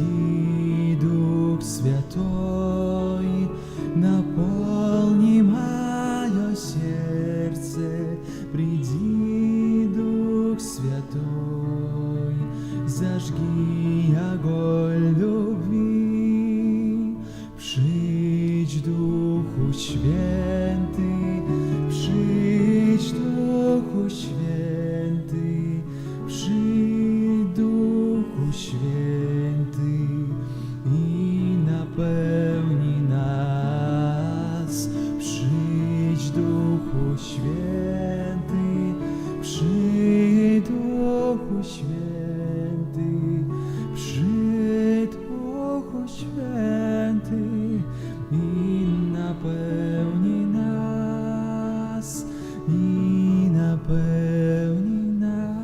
Приди, Дух Святой, наполни мое сердце. Приди, Дух Святой, зажги огонь любви. Przyjdź, Duchu Święty, przyjdź, Duchu Święty, przyjdź, Duchu Święty i napełnij nas. Przyjdź, Duchu Święty, przyjdź, Duchu Święty, przyjdź, Duchu Święty i napełnij nas, i napełnij nas.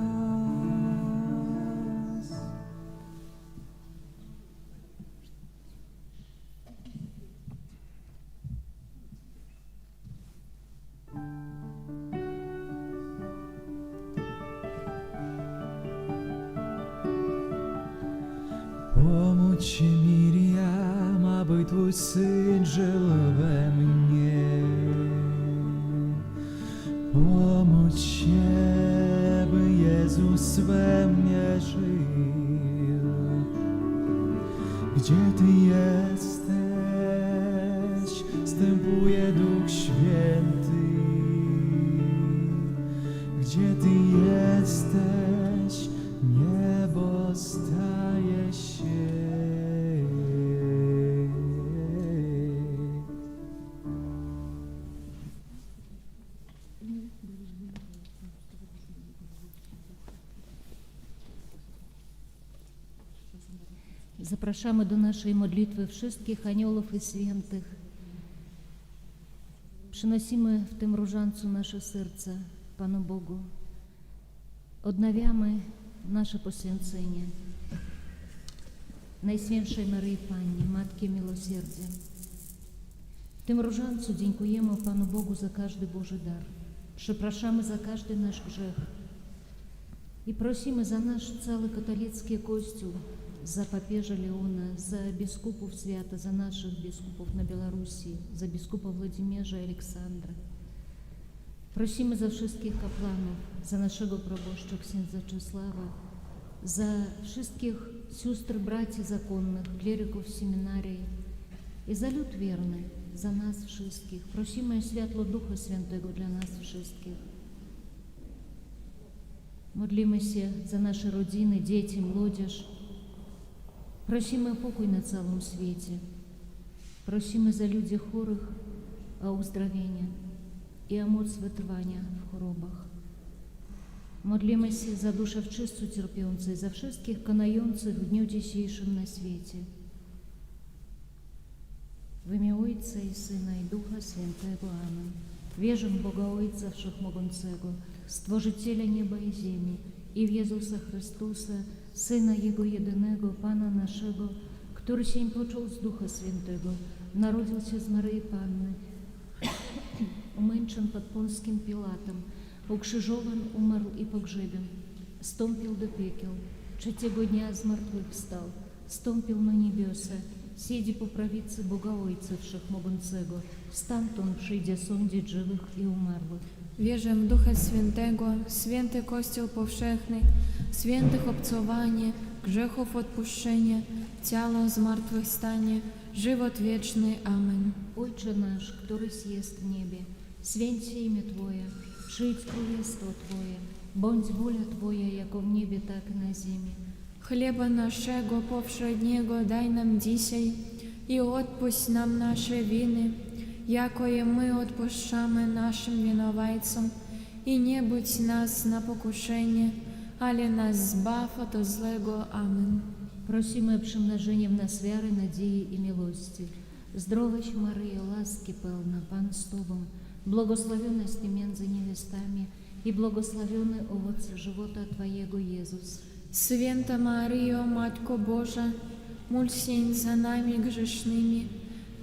Помочь Мирьям, aby Twój Syn żył we mnie. Pomóż się, by Jezus we mnie żył. Gdzie Ty jesteś, wstępuje Duch Święty. Gdzie Ty jesteś, niebo staje się. Zapraszamy do naszej modlitwy wszystkich aniołów i świętych. Przynosimy w tym różańcu nasze serca Panu Bogu. Odnawiamy nasze poświęcenie Najświętszej Maryi Pannie, Matki Miłosierdzia. W tym różańcu dziękujemy Panu Bogu za każdy Boży dar. Przepraszamy za każdy nasz grzech i prosimy za nasz cały katolicki Kościół, za papieża Leona, za biskupów świata, za naszych biskupów na Białorusi, za biskupa Władimierza i Aleksandra. Prosimy za wszystkich kapłanów, za naszego proboszcza księdza Czesława, za wszystkich sióstr, braci zakonnych, kleryków seminarii i za lud wierny, za nas wszystkich. Prosimy o światło Ducha Świętego dla nas wszystkich. Modlimy się za nasze rodziny, dzieci, młodzież. Prosimy o pokój na całym świecie. Prosimy za ludzi chorych o uzdrowienie i o moc wytrwania w chorobach. Modlimy się za dusze wszyscy cierpiące, za wszystkich konających w dniu dzisiejszym na świecie. W imię Ojca i Syna i Ducha Świętego. Amen. Wierzę w Boga Ojca Wszechmogącego, Stworzyciela nieba i ziemi, i w Jezusa Chrystusa, Syna Jego jedynego, Pana naszego, który się począł z Ducha Świętego, narodził się z Maryi Panny, umęczon pod Pąskim Piłatem, ukrzyżowan, umarł i pogrzebion, wstąpił do piekieł, trzeciego dnia zmartwychwstał, wstąpił na niebiosa, siedzi po prawicy Boga Ojca Wszechmogącego, stamtąd przyjdzie sądzić żywych i umarłych. Wierzę w Ducha Świętego, święty Kościół powszechny, świętych obcowanie, grzechów odpuszczenie, ciało zmartwychwstanie, żywot wieczny. Amen. Ojcze nasz, któryś jest w niebie, święć się imię Twoje, przyjdź królestwo Twoje, bądź wola Twoja, jako w niebie, tak i na ziemi. Chleba naszego powszedniego daj nam dzisiaj i odpuść nam nasze winy, jako i my odpuszczamy naszym winowajcom, i nie budź nas na pokuszenie, ale nas zbaw od złego. Amen. Prosimy o przymnożenie w nas wiary, nadziei i miłości. Zdrowaś Maryjo, łaski pełna, Pan z Tobą, błogosławionaś Ty między niewiastami i błogosławiony owoc żywota Twojego, Jezus. Święta Maryjo, Matko Boża, módl się za nami grzesznymi,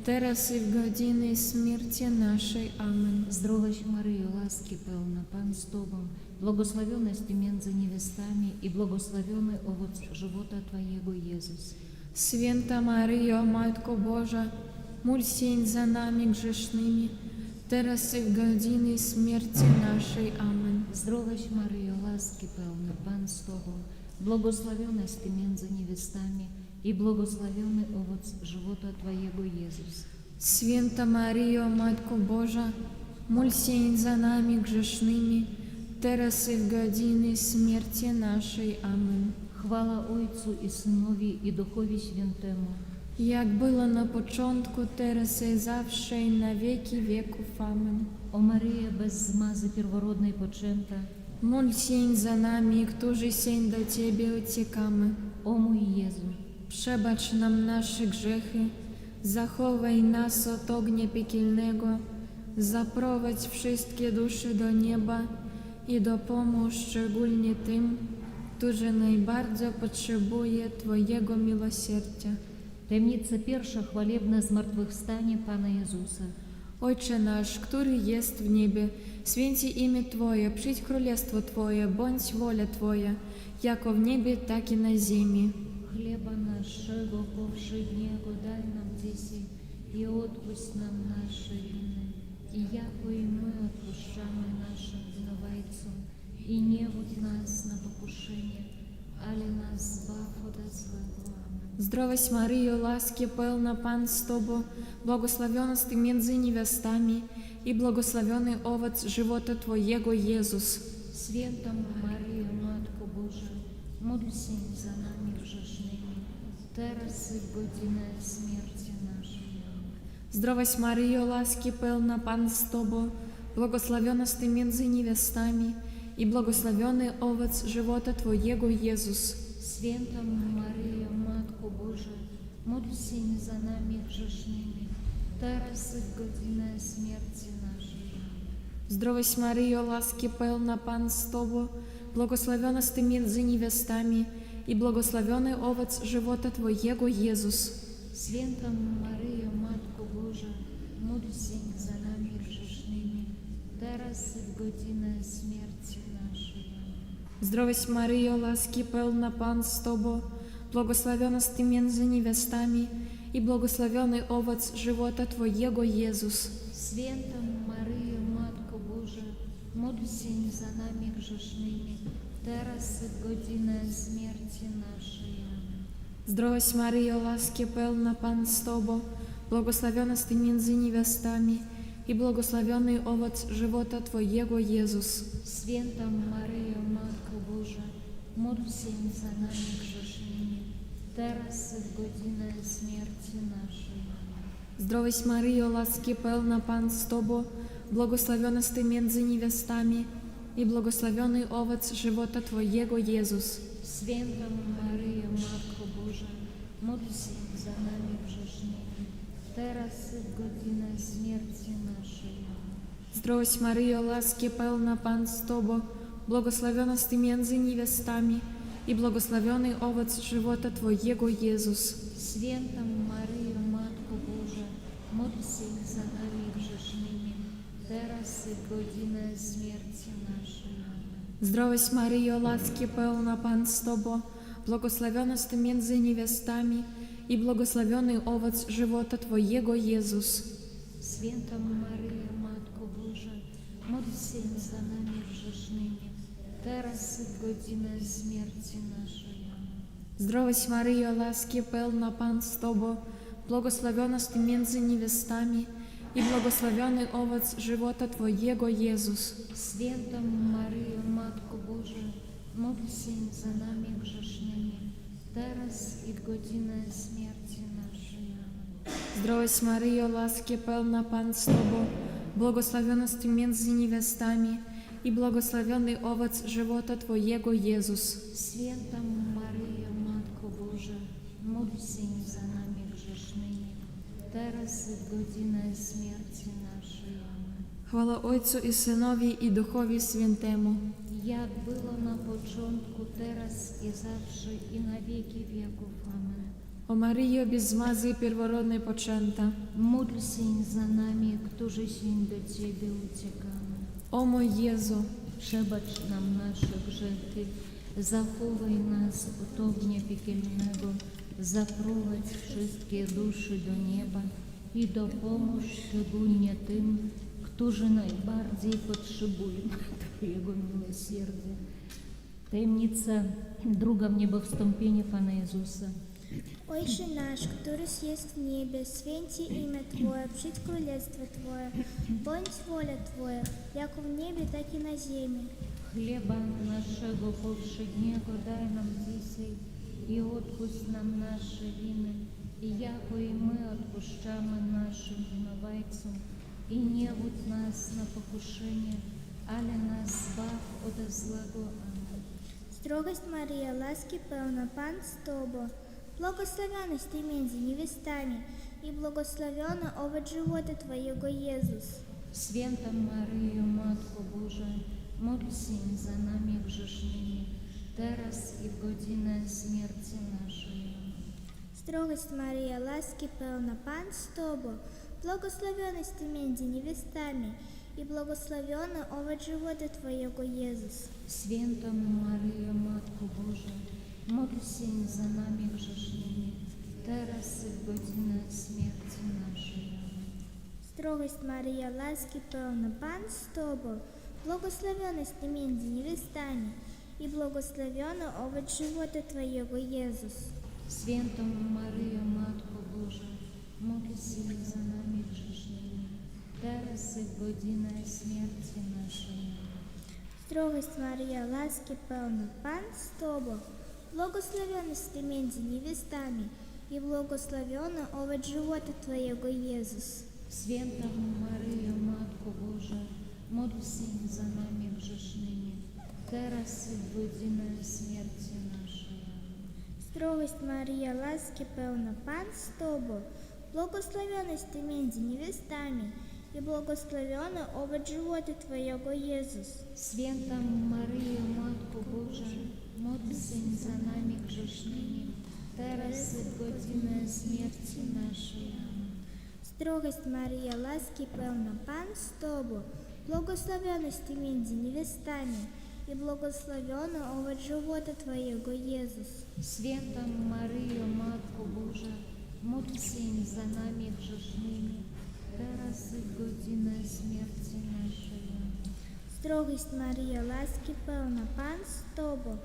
teraz i w godzinę śmierci naszej. Amen. Zdrowaś Maryjo, łaski pełna, Pan z Tobą, błogosławionaś Ty między niewiastami i błogosławiony owoc żywota Twojego, Jezus. Święta Maryjo, Matko Boża, módl się za nami grzesznymi, teraz i w godzinie śmierci naszej. Amen. Zdrowaś Maryjo, łaski pełna, Pan z Tobą, błogosławionaś Ty między niewiastami i błogosławiony owoc żywota Twojego, Jezus. Święta Maryjo, Matko Boża, módl się za nami grzesznymi, teraz i w godzinie śmierci naszej. Amen. Chwała Ojcu i Synowi i Duchowi Świętemu, Jak było na początku, teraz i zawsze, i na wieki wieków. Amen. o Maryjo bez zmazy pierworodnej poczęta, Módl się za nami, którzy się do Ciebie uciekamy. o mój Jezu. Przebacz nam nasze grzechy, zachowaj nas od ognia piekielnego, zaprowadź wszystkie dusze do nieba i dopomóż szczególnie tym, którzy najbardziej potrzebują Twojego miłosierdzia. Tajemnica pierwsza, chwalebne zmartwychwstanie Pana Jezusa. Ojcze nasz, który jest w niebie, święci imię Twoje, przyjdź królestwo Twoje, bądź wola Twoja, jako w niebie, tak i na ziemi. Chleba naszego powszedniego daj nam dzisiaj i odpuść nam nasze winy, i jako i my odpuszczamy naszym winowajcom. I nie wódź nas na pokuszenie, ale nas zbaw ode złego. Amen. Zdrowaś Maryjo, łaski pełna, Pan z Tobą, błogosławionaś Ty między niewiastami i błogosławiony owoc żywota Twojego, Jezus. Święta Maryjo, Matko Boża, módl się za nami grzesznymi, teraz i w godzinę śmierci naszej. Amen. Zdrowaś Maryjo, łaski pełna, Pan z Tobą, błogosławionaś Ty między niewiastami i błogosławiony owoc żywota Twojego, Jezus. Święta Maryjo, Matko Boża, módl się za nami grzesznymi, teraz i w godzinę śmierci naszej. Amen. Zdrowaś Maryjo, łaski pełna, Pan z Tobą, błogosławionaś Ty między niewiastami i błogosławiony owoc żywota Twojego, Jezus. Święta Maryjo, Matko Boża, módl się za nami grzesznymi, teraz i w godzinę śmierci naszej. Amen. Zdrowaś Maryjo, łaski pełna, Pan z Tobą, błogosławionaś Ty między niewiastami i błogosławiony owoc żywota Twojego, Jezus. Święta Maryjo, Matko Boża, módl się za nami grzesznymi, teraz i w godzinę śmierci naszej. Amen. Zdrowaś Maryjo, łaski pełna, Pan z Tobą, błogosławionaś Ty między niewiastami i błogosławiony owoc żywota Twojego, Jezus. Święta Maryjo, Matko Boża, módl się za nami grzesznymi, teraz i w godzinę śmierci naszej. Amen. Zdrowaś Maryjo, łaski pełna, Pan z Tobą, błogosławionaś Ty między niewiastami i błogosławiony owoc żywota Twojego, Jezus. Święta Maryjo, Matko Boża, módl się za nami grzesznymi, teraz i w godzinę śmierci naszej. Amen. Zdrowaś Maryjo, łaski pełna, Pan z Tobą, błogosławionaś Ty między niewiastami i błogosławiony owoc żywota Twojego, Jezus. Święta Maryjo, Matko Boża, módl się za nami grzesznymi, teraz i w godzinę śmierci naszej. Amen. Zdrowaś Maryjo, łaski pełna, Pan z Tobą, błogosławionaś Ty między niewiastami i błogosławiony owoc żywota Twojego, Jezus. Święta Maryjo, Matko Boża, módl się za nami grzesznymi, teraz i w godzinę śmierci naszej. Amen. Zdrowaś Maryjo, łaski pełna, Pan z Tobą, błogosławionaś Ty między niewiastami i błogosławiony owoc żywota Twojego, Jezus. Święta Maryjo, Matko Boża, módl się za nami grzesznymi, teraz i w godzinę śmierci naszej. Amen. Zdrowaś Maryjo, łaski pełna, Pan z Tobą, błogosławionaś Ty między niewiastami i błogosławiony owoc żywota Twojego, Jezus. Święta Maryjo, Matko Boża, módl się za nami grzesznymi, teraz i w godzinę śmierci naszej. Amen. Chwała Ojcu i Synowi i Duchowi Świętemu. Jak było na początku, teraz i zawsze, i na wieki wieków. Amen. O Maryjo, bez zmazy pierworodnej poczęta. Módl się za nami, którzy się do Ciebie uciekamy. O mój Jezu, Przebacz nam nasze grzechy, zachowaj nas od ognia piekielnego zaprowadź wszystkie dusze do nieba i dopomóż szczególnie tym, którzy najbardziej potrzebują Twojego miłosierdzia. Tajemnica druga w niebowstąpienie Pana Jezusa. Ojcze nasz, któryś jest w niebie, święci imię Twoje, przyjdź królestwo Twoje, bądź wola Twoja, jako w niebie, tak i na ziemi. Chleba naszego powszedniego daj nam dzisiaj i odpuść nam nasze winy, i jako i my odpuszczamy naszym winowajcom. I nie wódź nas na pokuszenie, ale nas zbaw od złego. Amen. Строгость Мария, ласки певна, Пан с Тобой, благословенность Ты между невестами, и благословен овод живота Твоего, Иисус. Święta Maryjo, Matko Boża, módl się za nami grzesznymi, teraz i w godzinę śmierci naszej. Строгость Мария, ласки певна, Пан с Тобой, благословенность Ты между невестами, и благословен овод живота Твоего, Иисус. Święta Maryjo, Matko Boża, módl się za nami grzesznymi, teraz i w godzinę śmierci naszej. Строгость Мария, ласки певна, Пан с Тобой, благословенность Ты между невестами, и благословен овод живота Твоего, Иисус. Święta Maryjo, Matko Boża, módl się za nami grzesznymi, teraz i w godzinę śmierci naszej. Строгость Мария, ласки певна, Пан с Тобой, благословенность Ты между невестами, и благословен овод живота Твоего, Иисус. Święta Maryjo, Matko Boża, módl się za nami grzesznymi, teraz i w godzinę śmierci naszej. Строгость Мария, ласки певна, Пан с Тобой, благословенность Ты между невестами, и благословен овод живота Твоего, Иисус. Święta Maryjo, Matko Boża, módl się za nami grzesznymi, teraz i w godzinę śmierci naszej. Строгость Мария, ласки певна, Пан с Тобой, благословенность Ты между невестами, и благословен овод живота Твоего, Иисус. Święta Maryjo, Matko Boża, módl się za nami grzesznymi, teraz i w godzinę śmierci naszej. Строгость Мария, ласки певна, Пан с Тобой,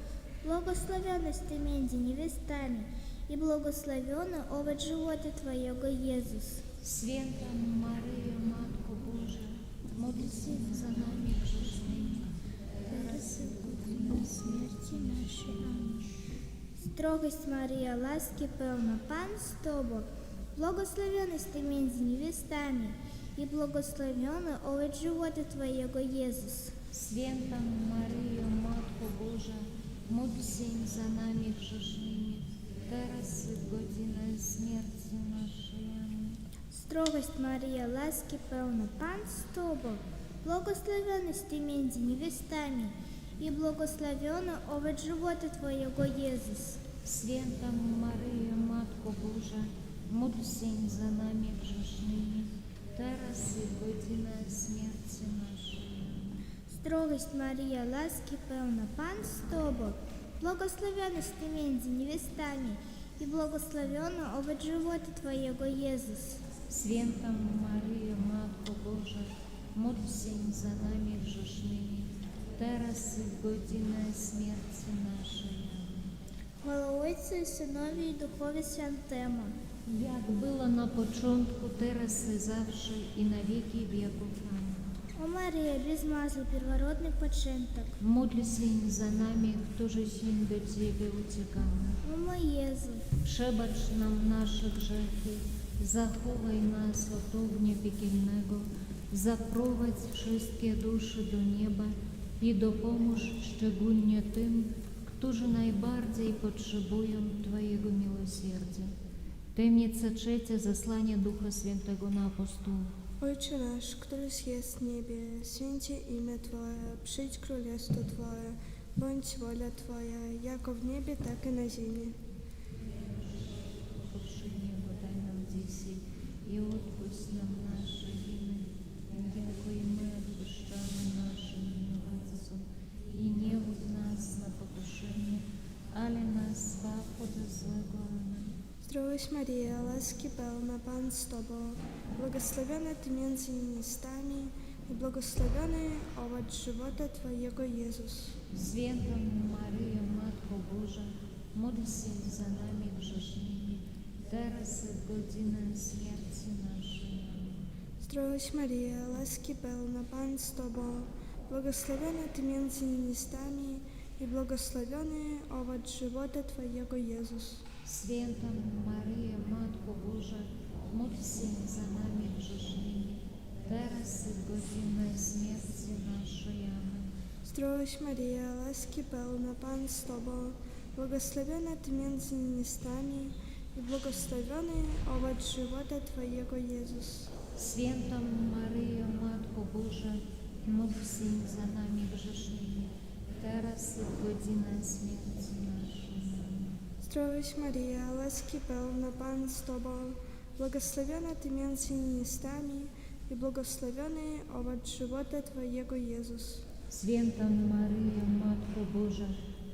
благословенность Ты между невестами, и благословен овод живота Твоего, Иисус. Święta Maryjo, Matko Boża, módl się za nami grzesznymi, teraz i w godzinę śmierci naszej. Amen. Строгость Мария, ласки певна, Пан с Тобой, благословенность Ты между невестами, и благословен овод живота Твоего, Иисус. Święta Maryjo, Matko Boża, módl się za nami grzesznymi, teraz i w godzinę śmierci naszej. Amen. Строгость Мария, ласки певна, Пан с Тобой, благословенность Ты между невестами, и благословен овод живота Твоего, Иисус. Święta Maryjo, Matko Boża, módl się za nami grzesznymi, teraz i w godzinę śmierci naszej. Строгость Мария, ласки певна, Пан с Тобой, благословенность Ты между невестами, и благословен овод живота Твоего, Иисус. Święta Maryjo, Matko Boża, módl się za nami grzesznymi, teraz i w godzinę śmierci naszej. Хвала Отцю і Синові і Духові Святому. Jak było na początku, teraz i zawsze i na wieki wieków. Amen. О Марія, без масла, первородний початок. Módl się za nami, którzy się do Ciebie uciekamy. О мой Єзу, Przebacz nam nasze grzechy, zachowaj nas od ognia piekielnego, zaprowadź wszystkie dusze do nieba i dopomóż szczególnie tym, którzy najbardziej potrzebują Twojego miłosierdzia. Tajemnica trzecia, zesłanie Ducha Świętego na apostołów. Ojcze nasz, któryś jest w niebie, święcie imię Twoje, przyjdź królestwo Twoje, bądź wola Twoja, jako w niebie, tak i na ziemi. Powszedniego daj nam dzisiaj i odpuść nam nasze winy, jako i my odpuszczamy naszym winowajcom. I nie wódź nas na pokuszenie, ale nas zbaw od złego. Amen. Zdrowaś Maryjo, łaski pełna, Pan z Tobą, błogosławiona Ty między niewiastami i błogosławiony owoc żywota Twojego, Jezus. Święta Maryjo, Matko Boża, módl się za nami grzesznymi, teraz i w godzinę śmierci naszej. Amen. Zdrowaś Maryjo, łaski pełna, Pan z Tobą, błogosławiona Ty między niewiastami i błogosławiony owoc żywota Twojego, Jezus. Święta Maryjo, Matko Boża, módl się za nami grzesznymi, teraz i w godzinę śmierci naszej. Amen. Zdrowaś Maryjo, łaski pełna, Pan z Tobą, błogosławiona Ty między niewiastami i błogosławiony owoc żywota Twojego, Jezus. Święta Maryjo, Matko Boża, módl się za nami grzesznymi, teraz i w godzinę śmierci naszej. Amen. Zdrowaś Maryjo, łaski pełna, Pan z Tobą, błogosławiona Ty między niewiastami i błogosławiony owoc żywota Twojego, Jezus. Święta Maryjo, Matko Boża,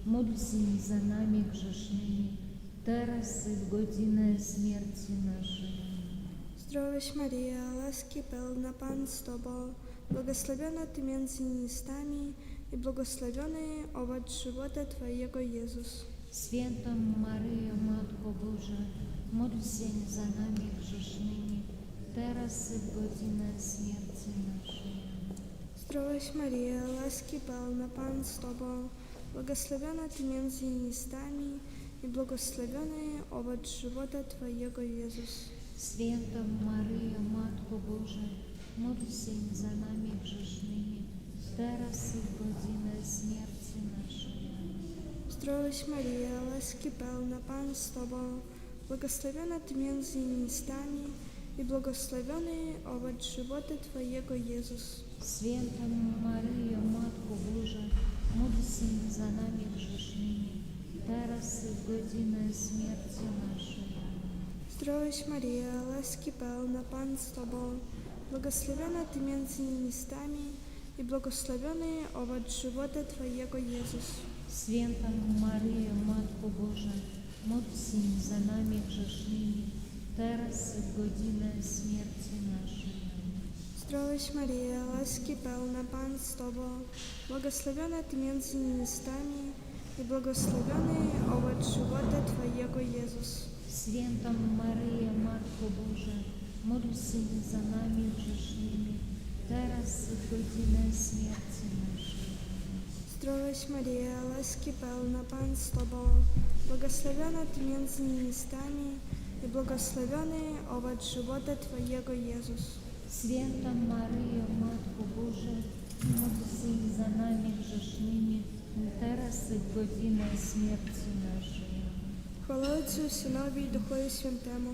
módl się za nami grzesznymi, teraz i w godzinę śmierci naszej. Amen. Zdrowaś Maryjo, łaski pełna, Pan z Tobą, błogosławiona Ty między niewiastami i błogosławiony owoc żywota Twojego, Jezus. Święta Maryjo, Matko Boża, módl się za nami grzesznymi, teraz i w godzinę śmierci naszej. Amen. Zdrowaś Maryjo, łaski pełna, Pan z Tobą, błogosławiona Ty między niewiastami i błogosławiony owoc żywota Twojego, Jezus. Święta Maryjo, Matko Boża, módl się za nami grzesznymi, teraz i w godzinę śmierci naszej. Amen. Zdrowaś Maryjo, łaski pełna, Pan z Tobą, błogosławiona Ty między niewiastami i błogosławiony owoc żywota Twojego, Jezus. Święta Maryjo, Matko Boża, módl się za nami grzesznymi, teraz i w godzinę śmierci naszej. Amen. Zdrowaś Maryjo, łaski pełna, Pan z Tobą, błogosławiona Ty między niewiastami i błogosławiony owoc żywota Twojego, Jezus. Święta Maryjo, Matko Boża, módl się za nami grzesznymi, teraz i w godzinę śmierci naszej. Amen. Zdrowaś Maryjo, łaski pełna, Pan z Tobą, błogosławiona Ty między niewiastami i błogosławiony owoc żywota Twojego, Jezus. Święta Maryjo, Matko Boża, módl się za nami grzesznymi, teraz i w godzinę śmierci naszej. Zdrowaś Maryjo, łaski pełna, Pan z Tobą, błogosławiona Ty między niewiastami i błogosławiony owoc żywota Twojego, Jezus. Święta Maryjo, Matko Boża, módl się za nami grzesznymi, teraz i w godzinę śmierci naszej. Amen. Chwała Ojcu, Synowi i Duchowi Świętemu.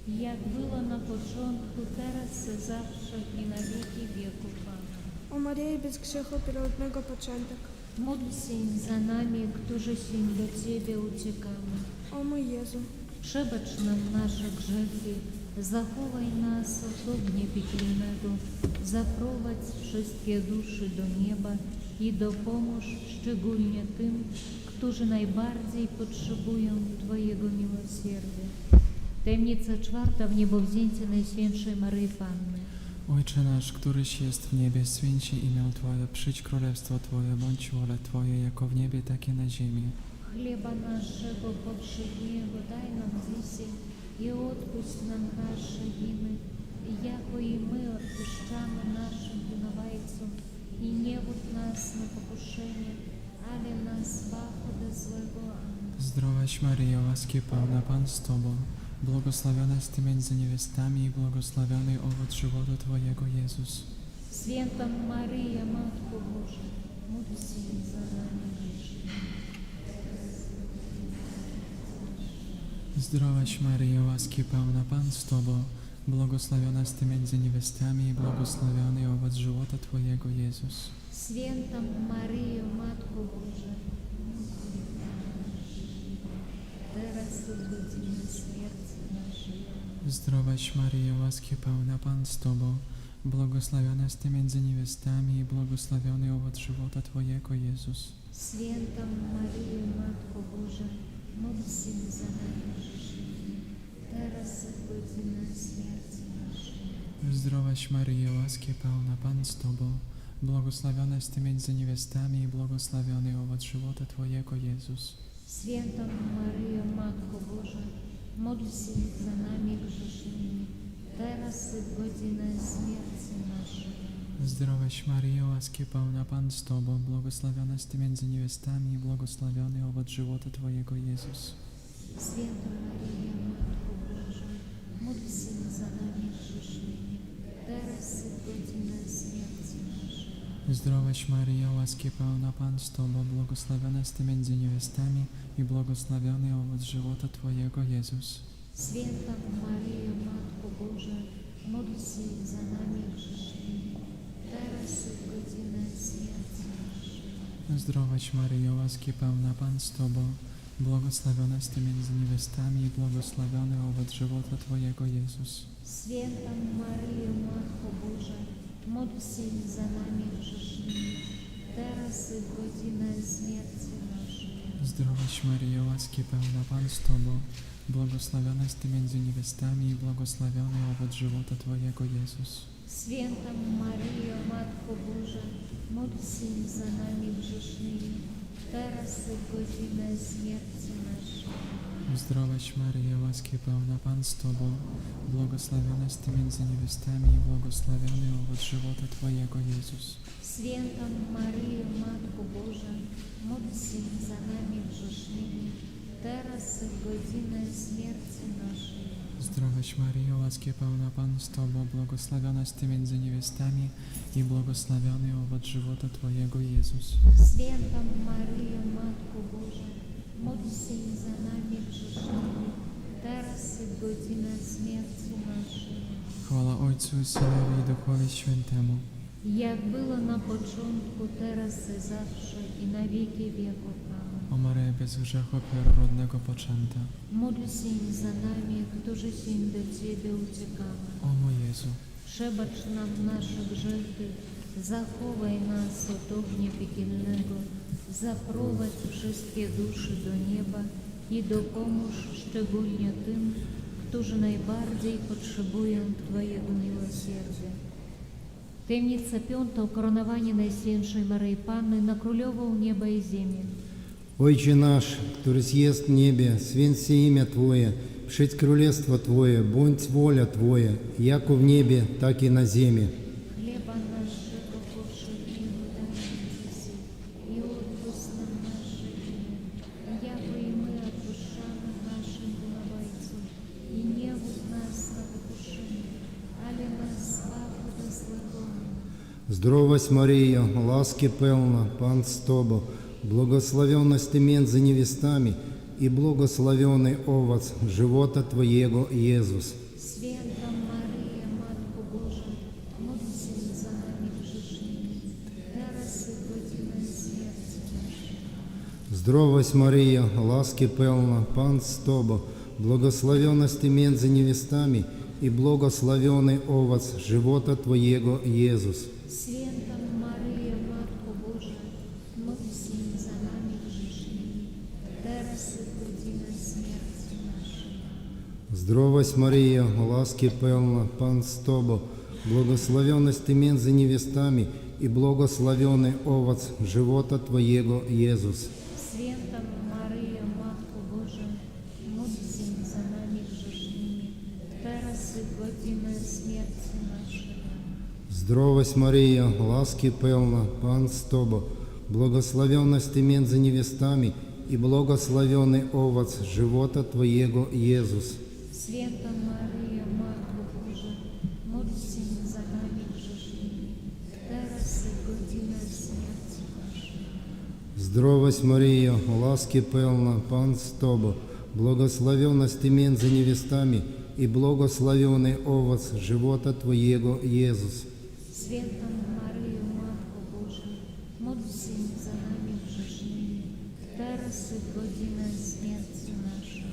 Jak było na początku, teraz i zawsze i na wieki wieków. Amen. O Maryjo, bez grzechu pierworodnego początek. Módl się za nami, którzy się do Ciebie uciekamy. O mój Jezu, Przebacz nam nasze grzechy, zachowaj nas od ognia piekielnego, zaprowadź wszystkie dusze do nieba i dopomóż szczególnie tym, którzy najbardziej potrzebują Twojego miłosierdzia. Tajemnica czwarta, wniebowzięcie Najświętszej Maryi Panny. Ojcze nasz, któryś jest w niebie, święci imię Twoje, przyjdź królestwo Twoje, bądź wola Twoja, jako w niebie, tak i na ziemi. Хлеба нашего повседневного дай нам dzisiaj и odpuść nam nasze winy, jako i my odpuszczamy naszym winowajcom, i nie wódź nas na pokuszenie, ale nas zbaw ode złego. Amen. Zdrowaś Maryjo, łaski pełna, Pan z Tobą, błogosławionaś Ty między niewiastami i błogosławiony owoc żywota Twojego, Jezus. Święta Maryja, Matko Boża, módl się za nami grzesznymi. Zdrowaś Maryjo, łaski pełna, Pan z Tobą, błogosławionaś Ty między niewiastami i błogosławiony owoc żywota Twojego, Jezus. Święta Maryjo, Matko Boża, teraz i w godzinę śmierci naszej. Zdrowaś Maryjo, łaski pełna, Pan z Tobą, błogosławionaś Ty między niewiastami i błogosławiony owoc żywota Twojego, Jezus. Święta Maryjo, Matko Boża, módl się za nami grzesznymi, Zdrowaś Maryjo, łaski pełna, Pan z Tobą, błogosławionaś Ty między niewiastami i błogosławiony owoc żywota Twojego, Jezus. Święta Maryjo, Matko Boża, módl się za nami grzesznymi, teraz i w godzinę śmierci naszej. Zdrowaś Maryjo, łaski pełna, Pan z Tobą, błogosławionaś Ty między niewiastami i błogosławiony owoc żywota Twojego, Jezus. Święta Maryjo, Matko Boża, módl się za nami grzesznymi, teraz i w godzinę śmierci naszej. Zdrowaś Maryjo, łaski pełna, Pan z Tobą, błogosławionaś Ty między niewiastami i błogosławiony owoc żywota Twojego, Jezus. Święta Maryjo, Matko Boża, módl się za nami grzesznymi, teraz i w godzinę śmierci naszej. Zdrowaś Maryjo, łaski pełna, Pan z Tobą, błogosławionaś Ty między niewiastami i błogosławiony owoc żywota Twojego, Jezus. Święta Maryjo, Matko Boża, módl się za nami grzesznymi, teraz i w godzinę śmierci naszej. Zdrowaś Maryjo, łaski pełna, Pan z Tobą, błogosławionaś Ty między niewiastami i błogosławiony owoc żywota Twojego, Jezus. Święta Maryjo, Matko Boża, módl się za nami grzesznymi, teraz i w godzinę śmierci naszej. Zdrowaś Maryjo, łaski pełna, Pan z Tobą, błogosławionaś Ty między niewiastami i błogosławiony owoc żywota Twojego, Jezus. Święta Maryjo, Matko Boża, módl się za nami grzesznymi, teraz i w godzinę śmierci naszej. Zdrowaś Maryjo, łaski pełna, Pan z Tobą, błogosławionaś Ty między niewiastami i błogosławiony owoc żywota Twojego, Jezus. Święta Maryjo, Matko Boża, módl się za nami grzesznymi, teraz i w godzinę śmierci naszej. Chwała Ojcu i Synowi i Duchowi Świętemu. Jak było na początku, teraz i zawsze, i na wieki wieków. Amen. O Maryjo, bez grzechu pierworodnego poczęta. Módl się za nami, którzy się do Ciebie uciekamy. O mój Jezu, Przebacz nam nasze grzechy, zachowaj nas od ognia piekielnego, zaprowadź wszystkie dusze do nieba i dopomóż szczególnie tym, którzy najbardziej potrzebują Twojego miłosierdzia. Tajemnica piąta, ukoronowanie Najświętszej Maryi Panny na Królową Nieba i Ziemi. Ojcze наш, который есть в небе, святится имя Твое, придь крólestwo Твое, будь воля Твоя, яко в небе, так и на земле. Хлеба нашего повседневного дай нам dzisiaj i odpuść nam nasze winy, jako i my odpuszczamy naszym winowajcom. I nie wódź nas na pokuszenie, ale nas zbaw od złego. Здравость Мария, ласки певна, Пан с Тобой, благословенность Ты между невестами, и благословенный овоц живота Твоего, Иисус. Święta Maryja, Matko Boża, módl się za nami grzesznymi, teraz i w godzinę śmierci naszej. Здравость Мария, ласки певна, Пан с Тобой, благословенность Ты между невестами, и благословенный овоц живота Твоего, Иисус. Święta Maryja, Matko Boża, módl się za nami grzesznymi, teraz i w godzinę śmierci naszej. Здравость Мария, ласки певна, Пан с Тобой, благословенность Ты между невестами, и благословенный овоц живота Твоего, Иисус. Święta Maryja, Matko Boża, módl się za nami grzesznymi, teraz i w godzinę śmierci naszej. Здравость Мария, ласки певна, Пан с Тобой, благословенность Ты между невестами, и благословенный овоц живота Твоего, Иисус. Święta Maryja, Matko Boża, módl się za nami grzesznymi, teraz i w godzinę śmierci naszej. Здравость Мария, ласки певна, Пан с Тобой, благословенность Ты между невестами, и благословенный овоц живота Твоего, Иисус. Święta Maryjo, Matko Boża, módl się za nami grzesznymi, teraz i w godzinę śmierci naszej.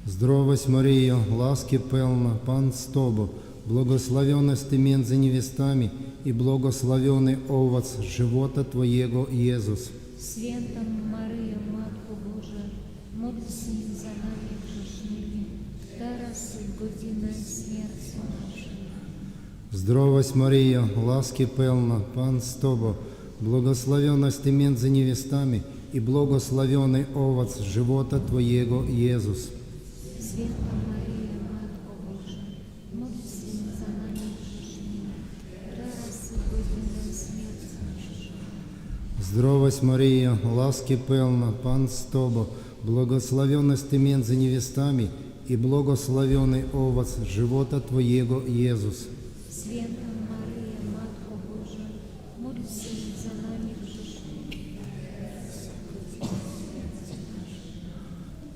Здравость Мария, ласки певна, Пан с Тобой, благословенность Ты между невестами, и благословенный овоц живота Твоего, Иисус. Święta Maryjo, Matko Boża, módl się za nami grzesznymi, teraz i w godzinę śmierci naszej. Здравась Марія, ласки певна, Пан з тобою, благословенна ти між невестами, і благословений овоц живота Твоєго, Єсус. Свята Марія, Матко Божа, молися за нами грішними, зараз і в годину смерті нашої. Здравась Марія, ласки певна, Пан з тобою, благословенна ти між невестами, і благословений овоц живота Твоєго, Єсус. Свята Марія, Матко Божа, молися за нами грішними.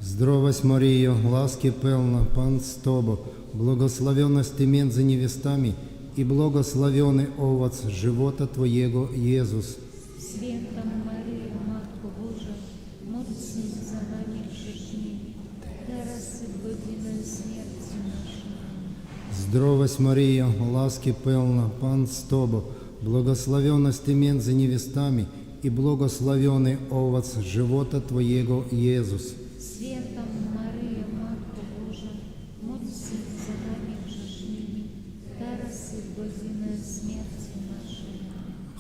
Здравась Марія, ласки певна, Пан з тобою, благословенна ти між невестами, і благословений овоц живота Твоєго, Єсус. Свята Марія, Матко Божа, молися за нами грішними, зараз і в годину смерті нашої. Здравась Марія, ласки певна, Пан з тобою, благословенна ти між невестами, і благословений овоц живота Твоєго, Єсус. Свята Марія, Матко Божа, молися за нами грішними, зараз і в годину смерті нашої.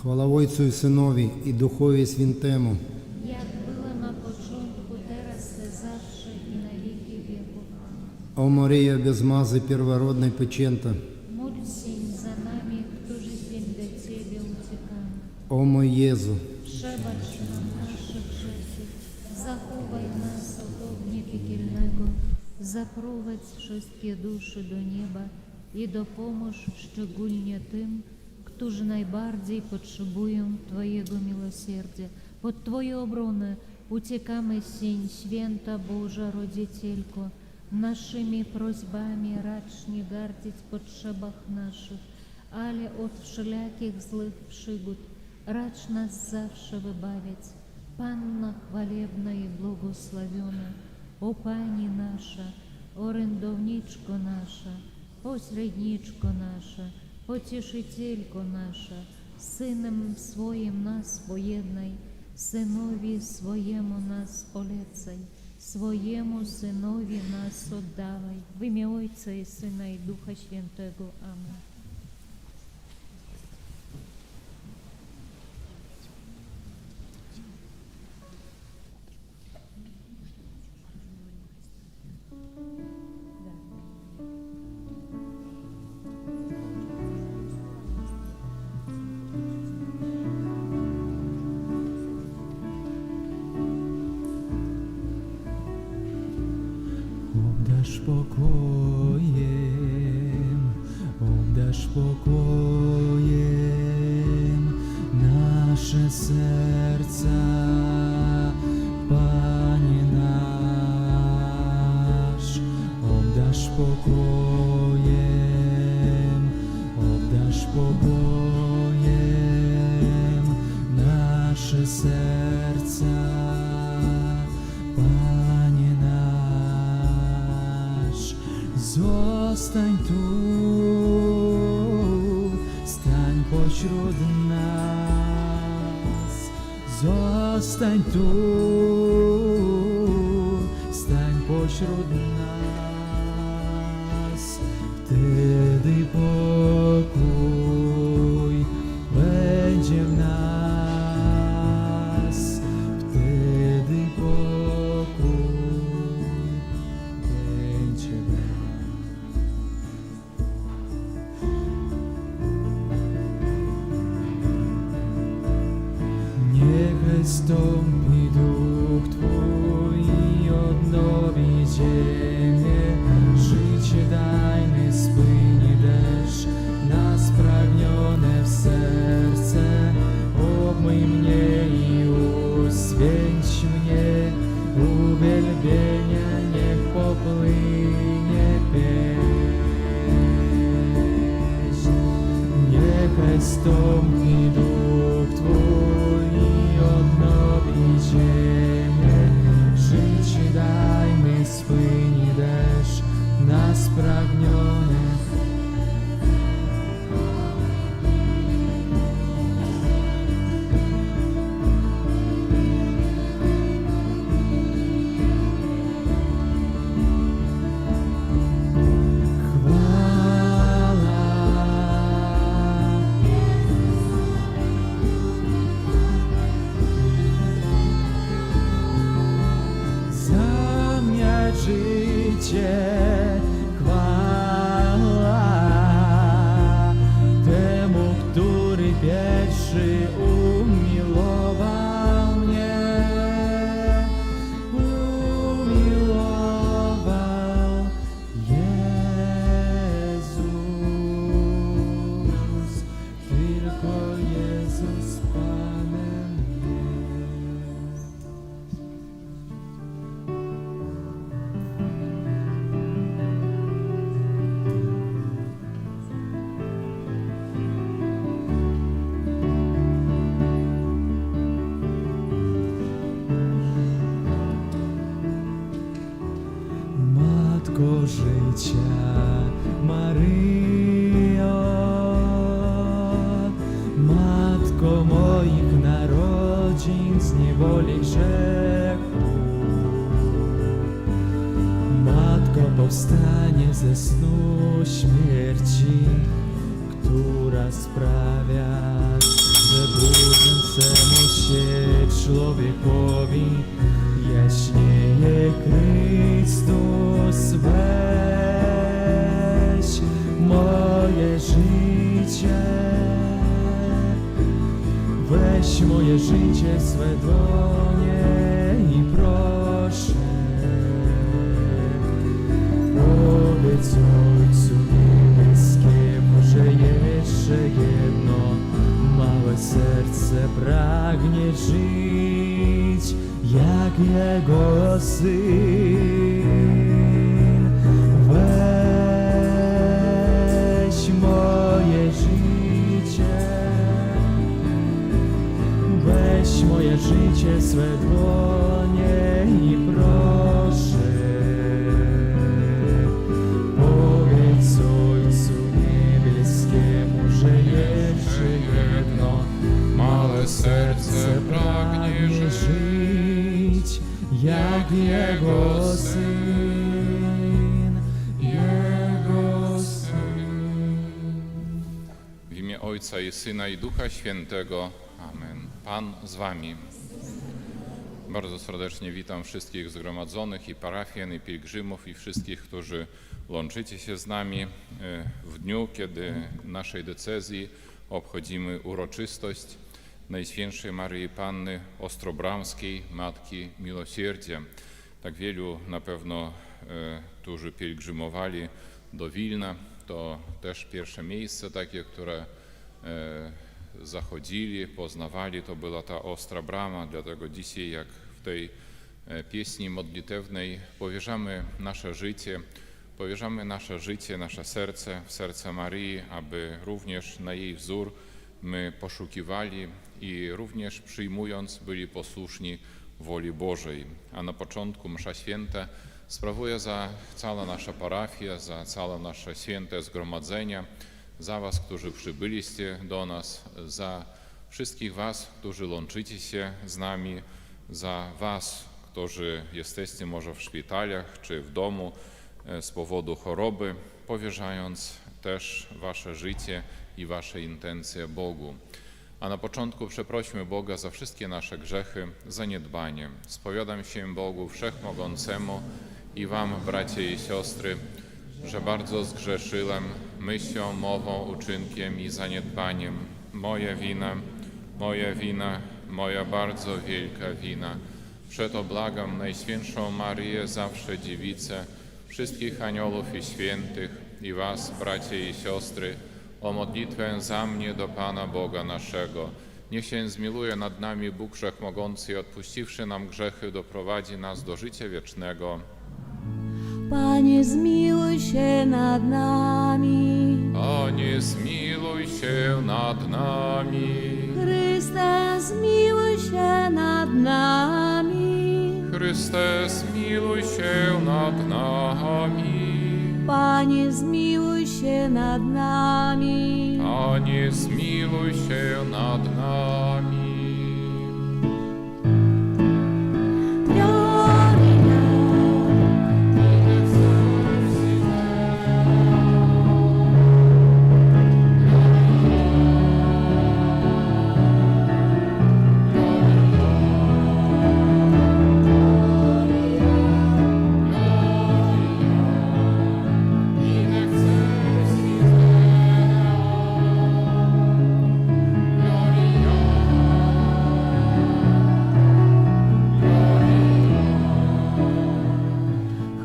Хвала Отцю і Синові, і Духові Святому, Як було на початку, зараз і завжди, і на віки віків. О Марія, без мази первородной печента, Молься за нами, хто життєм до Тебе утікає. о мой Єзу, Przebacz nam nasze grzechy, zachowaj nas od ognia piekielnego, zaprowadź wszystkie dusze do nieba i dopomóż szczególnie tym, którzy najbardziej potrzebują Twojego miłosierdzia. Pod Twoją obronę uciekamy sień, święta Boża Rodzicielko, naszymi prośbami racz nie gardzić w potrzebach naszych, ale od wszelakich złych przygód racz nas zawsze wybawiać. Panna chwalebna i błogosławiona, o Pani nasza, orędowniczko nasza, pośredniczko nasza, pocieszycielko nasza, Synem swoim nas pojednaj, Synowi swojemu nas polecaj, swojemu Synowi nas oddawaj. W imię Ojca i Syna i Ducha Świętego. Amen. Obdasz pokojem nasze serca, Panie nasz. Obdasz pokojem nasze serca, Panie nasz. Zostań tu, stań pośród nas. Zostań tu, stań pośród nas. Wtedy pokój będzie w nas. Wtedy pokój będzie w nas. Niechaj stąpi Duch Twój i odnowi ziemię. Życie dajmy, spłynie deszcz na spragnione w serce. Obmyj mnie i uświęć mnie, uwielbienia niech popłynie pieśń. Niechaj stąpi Duch Twój i odnowi ziemię. Życie dajmy, spłynie deszcz na spragnione. Chwała Maryjo, Matko moich narodzin z niewoli grzechu, Matko powstanie ze snu śmierci, która sprawia, że budzącemu się człowiekowi jaśnieje Chrystus. Weź moje życie, weź moje życie w swe dłonie i proszę, powiedz Ojcu Niebieskiemu, że jeszcze jedno małe serce pragnie żyć jak Jego Syn. Weź moje życie, weź moje życie w swe dłonie i proszę, powiedz Ojcu Niebieskiemu, że jeszcze jedno małe serce pragnie żyć jak Jego Syn, Jego Syn. W imię Ojca i Syna i Ducha Świętego. Amen. Pan z wami. Bardzo serdecznie witam wszystkich zgromadzonych i parafian, i pielgrzymów, i wszystkich, którzy łączycie się z nami w dniu, kiedy w naszej diecezji obchodzimy uroczystość Najświętszej Maryi Panny Ostrobramskiej, Matki Miłosierdzia. Tak wielu na pewno, którzy pielgrzymowali do Wilna, to też pierwsze miejsce takie, które zachodzili, poznawali, to była ta Ostra Brama. Dlatego dzisiaj, jak w tej pieśni modlitewnej, powierzamy nasze życie, nasze serce w serce Maryi, aby również na jej wzór my poszukiwali i również przyjmując byli posłuszni woli Bożej. A na początku msza święta sprawuje za cała nasza parafia, za całe nasze święte zgromadzenia, za was, którzy przybyliście do nas, za wszystkich was, którzy łączycie się z nami, za was, którzy jesteście może w szpitalach czy w domu z powodu choroby, powierzając też wasze życie i wasze intencje Bogu. A na początku przeprośmy Boga za wszystkie nasze grzechy, zaniedbanie. Spowiadam się Bogu Wszechmogącemu i wam, bracia i siostry, że bardzo zgrzeszyłem myślą, mową, uczynkiem i zaniedbaniem. Moja wina, moja bardzo wielka wina. Przeto błagam Najświętszą Maryję, zawsze Dziewicę, wszystkich aniołów i świętych i was, bracia i siostry, o modlitwę za mnie do Pana Boga naszego. Niech się zmiłuje nad nami Bóg Wszechmogący i odpuściwszy nam grzechy, doprowadzi nas do życia wiecznego. Panie, zmiłuj się nad nami. Panie, zmiłuj się nad nami. Chryste, zmiłuj się nad nami. Chryste, zmiłuj się nad nami. Panie, zmiłuj się nad nami. Panie, zmiłuj się nad nami.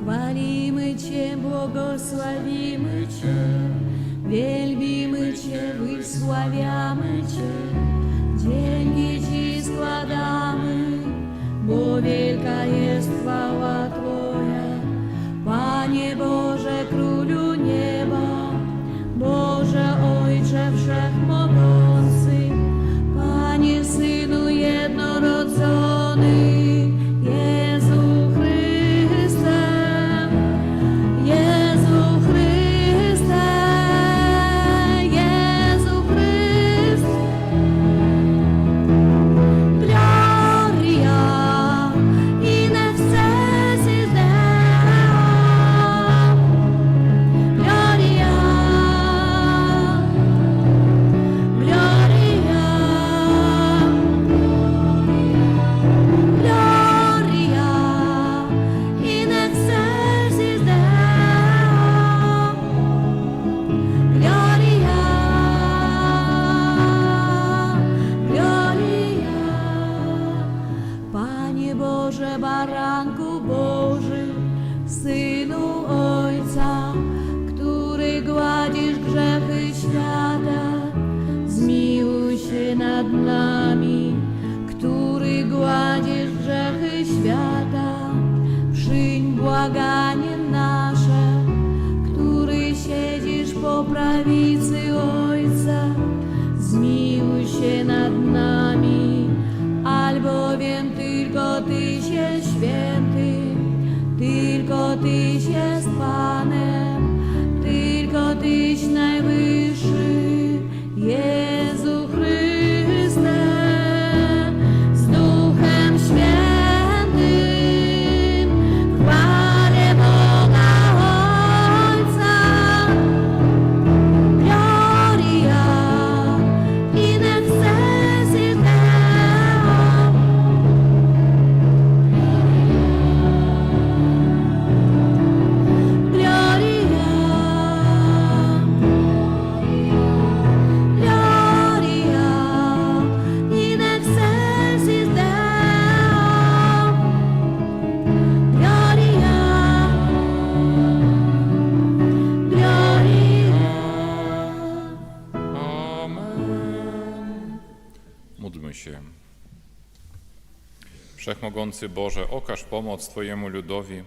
Chwalimy Cię, błogosławimy Cię, wielbimy Cię, wysławiamy Cię. Dzięki Ci składamy, bo wielka jest chwała Twoja. Panie Boże, Królu nieba, Boże Ojcze Wszechmogący, Panie Synu jednorodzony, Jezu Chryste, Jezu błaganie nasze, który siedzisz po prawicy Ojca, zmiłuj się nad nami, albowiem tylko Tyś jest święty, tylko Tyś jest Panem, tylko Tyś najwyższy, Jezu Chryste, z Duchem Świętym, w chwale Boga Ojca. Gloria in excelsis Deo. Gloria, Gloria in excelsis Deo. Gloria, Gloria. Amen. Módlmy się. Wszechmogący Boże, okaż pomoc Twojemu ludowi,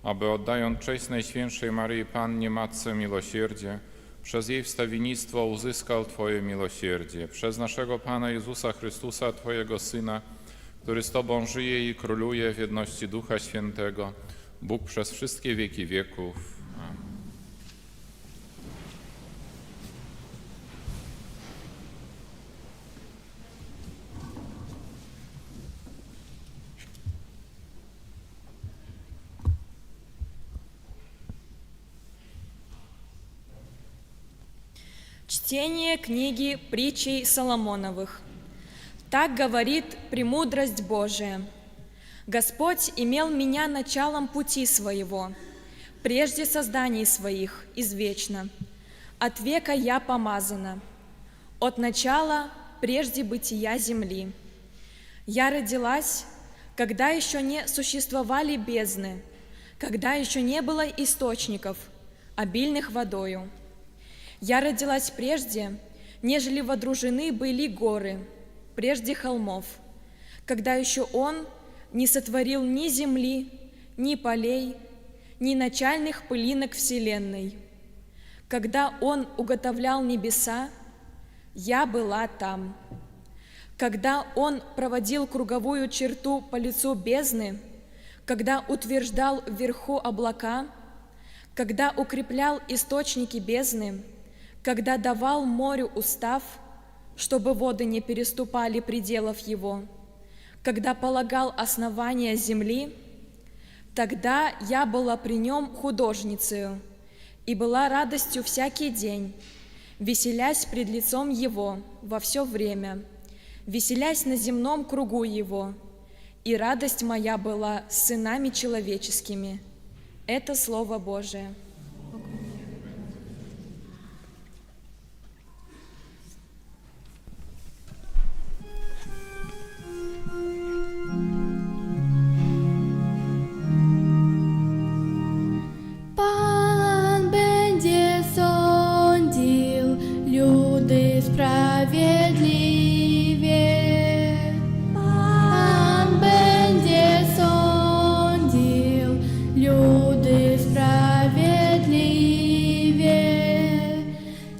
aby oddając cześć Najświętszej Maryi Pannie Matce Miłosierdzie, przez jej wstawiennictwo uzyskał Twoje miłosierdzie. Przez naszego Pana Jezusa Chrystusa, Twojego Syna, który z Tobą żyje i króluje w jedności Ducha Świętego, Bóg przez wszystkie wieki wieków. Amen. Чтение книги притчей Соломоновых. Так говорит премудрость Божия. Господь имел меня началом пути своего, прежде созданий своих, извечно. От века я помазана, от начала, прежде бытия земли. Я родилась, когда еще не существовали бездны, когда еще не было источников, обильных водою. Я родилась прежде, нежели водружены были горы, прежде холмов, когда еще Он не сотворил ни земли, ни полей, ни начальных пылинок вселенной. Когда Он уготовлял небеса, я была там. Когда Он проводил круговую черту по лицу бездны, когда утверждал вверху облака, когда укреплял источники бездны, когда давал морю устав, чтобы воды не переступали пределов его, когда полагал основания земли, тогда я была при нем художницею и была радостью всякий день, веселясь пред лицом его во все время, веселясь на земном кругу его, и радость моя была с сынами человеческими. Это Слово Божие. Pan będzie sądził ludy sprawiedliwie. Pan będzie sądził ludy sprawiedliwie.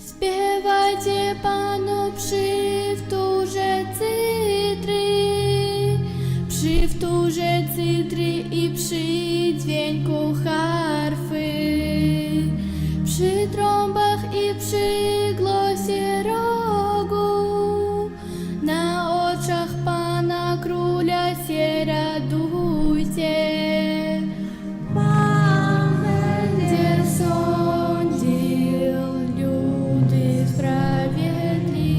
Śpiewajcie Panu przy wtórze cytry i przy dźwięku harfy, przy trąbach i przy głosie rogu, na oczach Pana Króla się radujcie. Pan będzie sądził ludy sprawiedliwie.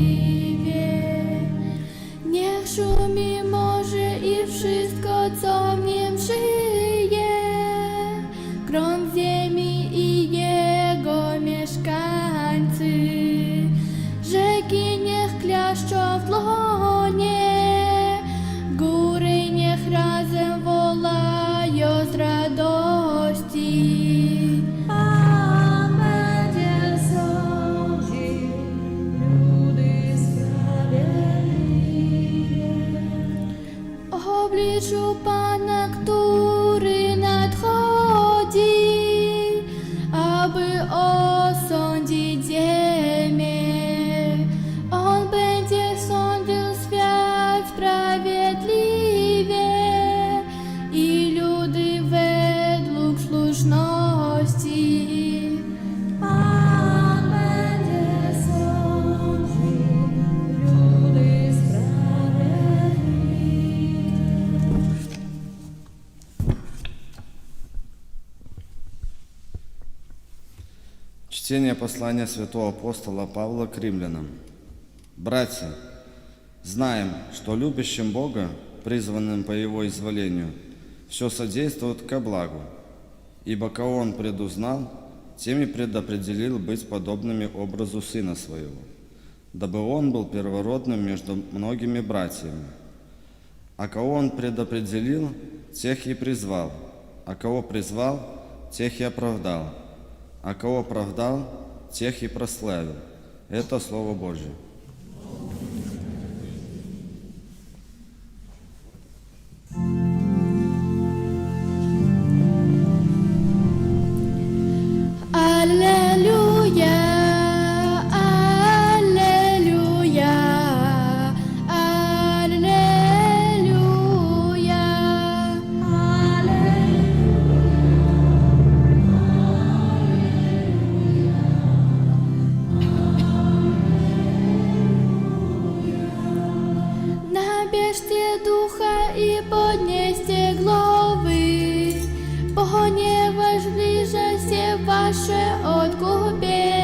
Niech szumi morze i wszystko, co w nim żyje, grom ziemi i jego mieszkańcy, że Чтение послания святого апостола Павла к римлянам. Братья, знаем, что любящим Бога, призванным по Его изволению, все содействует ко благу, ибо кого Он предузнал, тем и предопределил быть подобными образу Сына Своего, дабы Он был первородным между многими братьями. А кого Он предопределил, тех и призвал, а кого призвал, тех и оправдал, а кого оправдал, тех и прославил. Это Слово Божье. Аллилуйя, аллилуйя, аллилуйя, Набежьте духа и поднесьте главы, погневаж ближе все ваше откупение.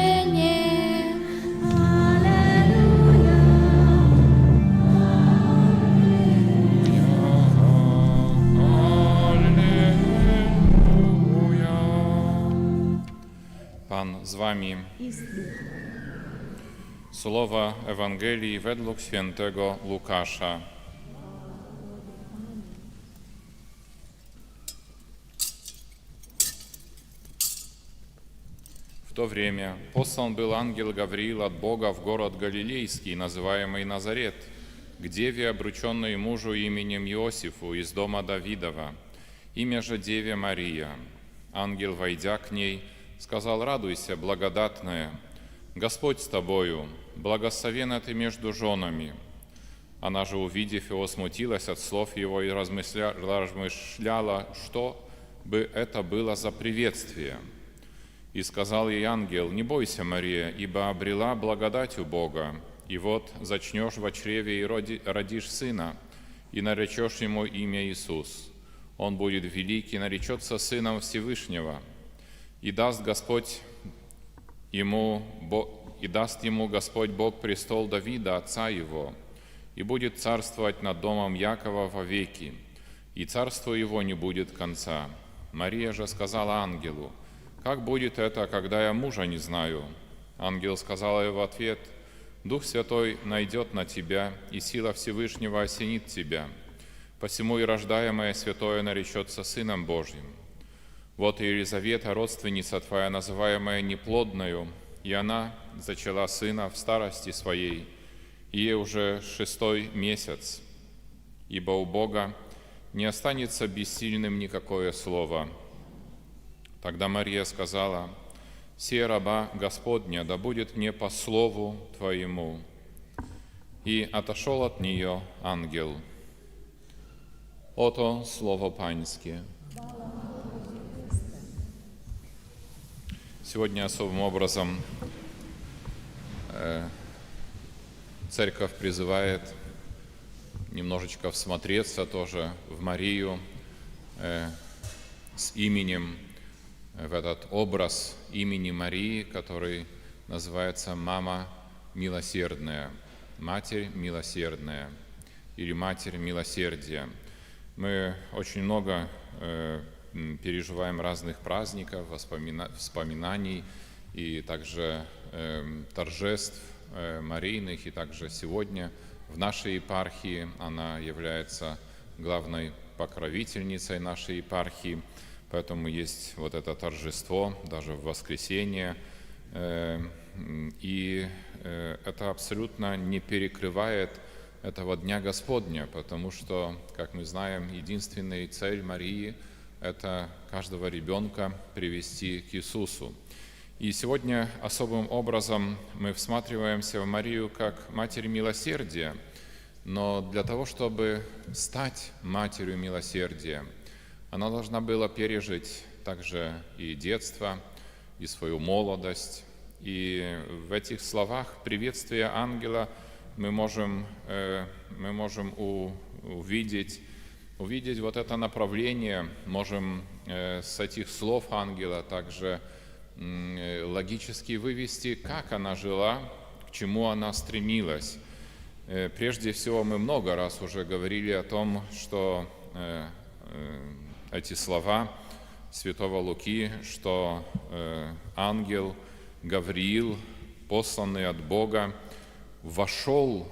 Pan z wami. Słowa Ewangelii według świętego Łukasza. В то время послан был ангел Гавриил от Бога в город Галилейский, называемый Назарет, к деве, обрученной мужу именем Иосифу из дома Давидова, имя же деве Мария. Ангел, войдя к ней, сказал: «Радуйся, благодатная, Господь с тобою, благословенна ты между женами». Она же, увидев его, смутилась от слов его и размышляла, что бы это было за приветствие. И сказал ей ангел: «Не бойся, Мария, ибо обрела благодать у Бога, и вот зачнешь во чреве и родишь сына, и наречешь ему имя Иисус. Он будет великий, наречется сыном Всевышнего, и даст ему Господь Бог престол Давида, отца его, и будет царствовать над домом Якова вовеки, и царству его не будет конца». Мария же сказала ангелу: «Как будет это, когда я мужа не знаю?» Ангел сказал ей в ответ: «Дух Святой найдет на тебя, и сила Всевышнего осенит тебя. Посему и рождаемое святое наречется Сыном Божьим. Вот и Елизавета, родственница твоя, называемая неплодною, и она зачала сына в старости своей, и ей уже 6-й месяц, ибо у Бога не останется бессильным никакое слово». Тогда Мария сказала: «Се раба Господня, да будет мне по слову Твоему». И отошел от нее ангел. Ото слово Паньсkie. Сегодня особым образом Церковь призывает немножечко всмотреться тоже в Марию с именем, в этот образ имени Марии, который называется «Мама милосердная», «Матерь милосердная» или «Матерь милосердия». Мы очень много переживаем разных праздников, воспоминаний и также торжеств Марийных, и также сегодня в нашей епархии она является главной покровительницей нашей епархии. Поэтому есть вот это торжество даже в воскресенье, и это абсолютно не перекрывает этого Дня Господня, потому что, как мы знаем, единственная цель Марии – это каждого ребенка привести к Иисусу. И сегодня особым образом мы всматриваемся в Марию как Матерь Милосердия, но для того, чтобы стать Матерью Милосердия, она должна была пережить также и детство, и свою молодость. И в этих словах приветствия ангела мы можем увидеть вот это направление, можем с этих слов ангела также логически вывести, как она жила, к чему она стремилась. Прежде всего, мы много раз уже говорили о том, что эти слова святого Луки, что ангел Гавриил, посланный от Бога, вошел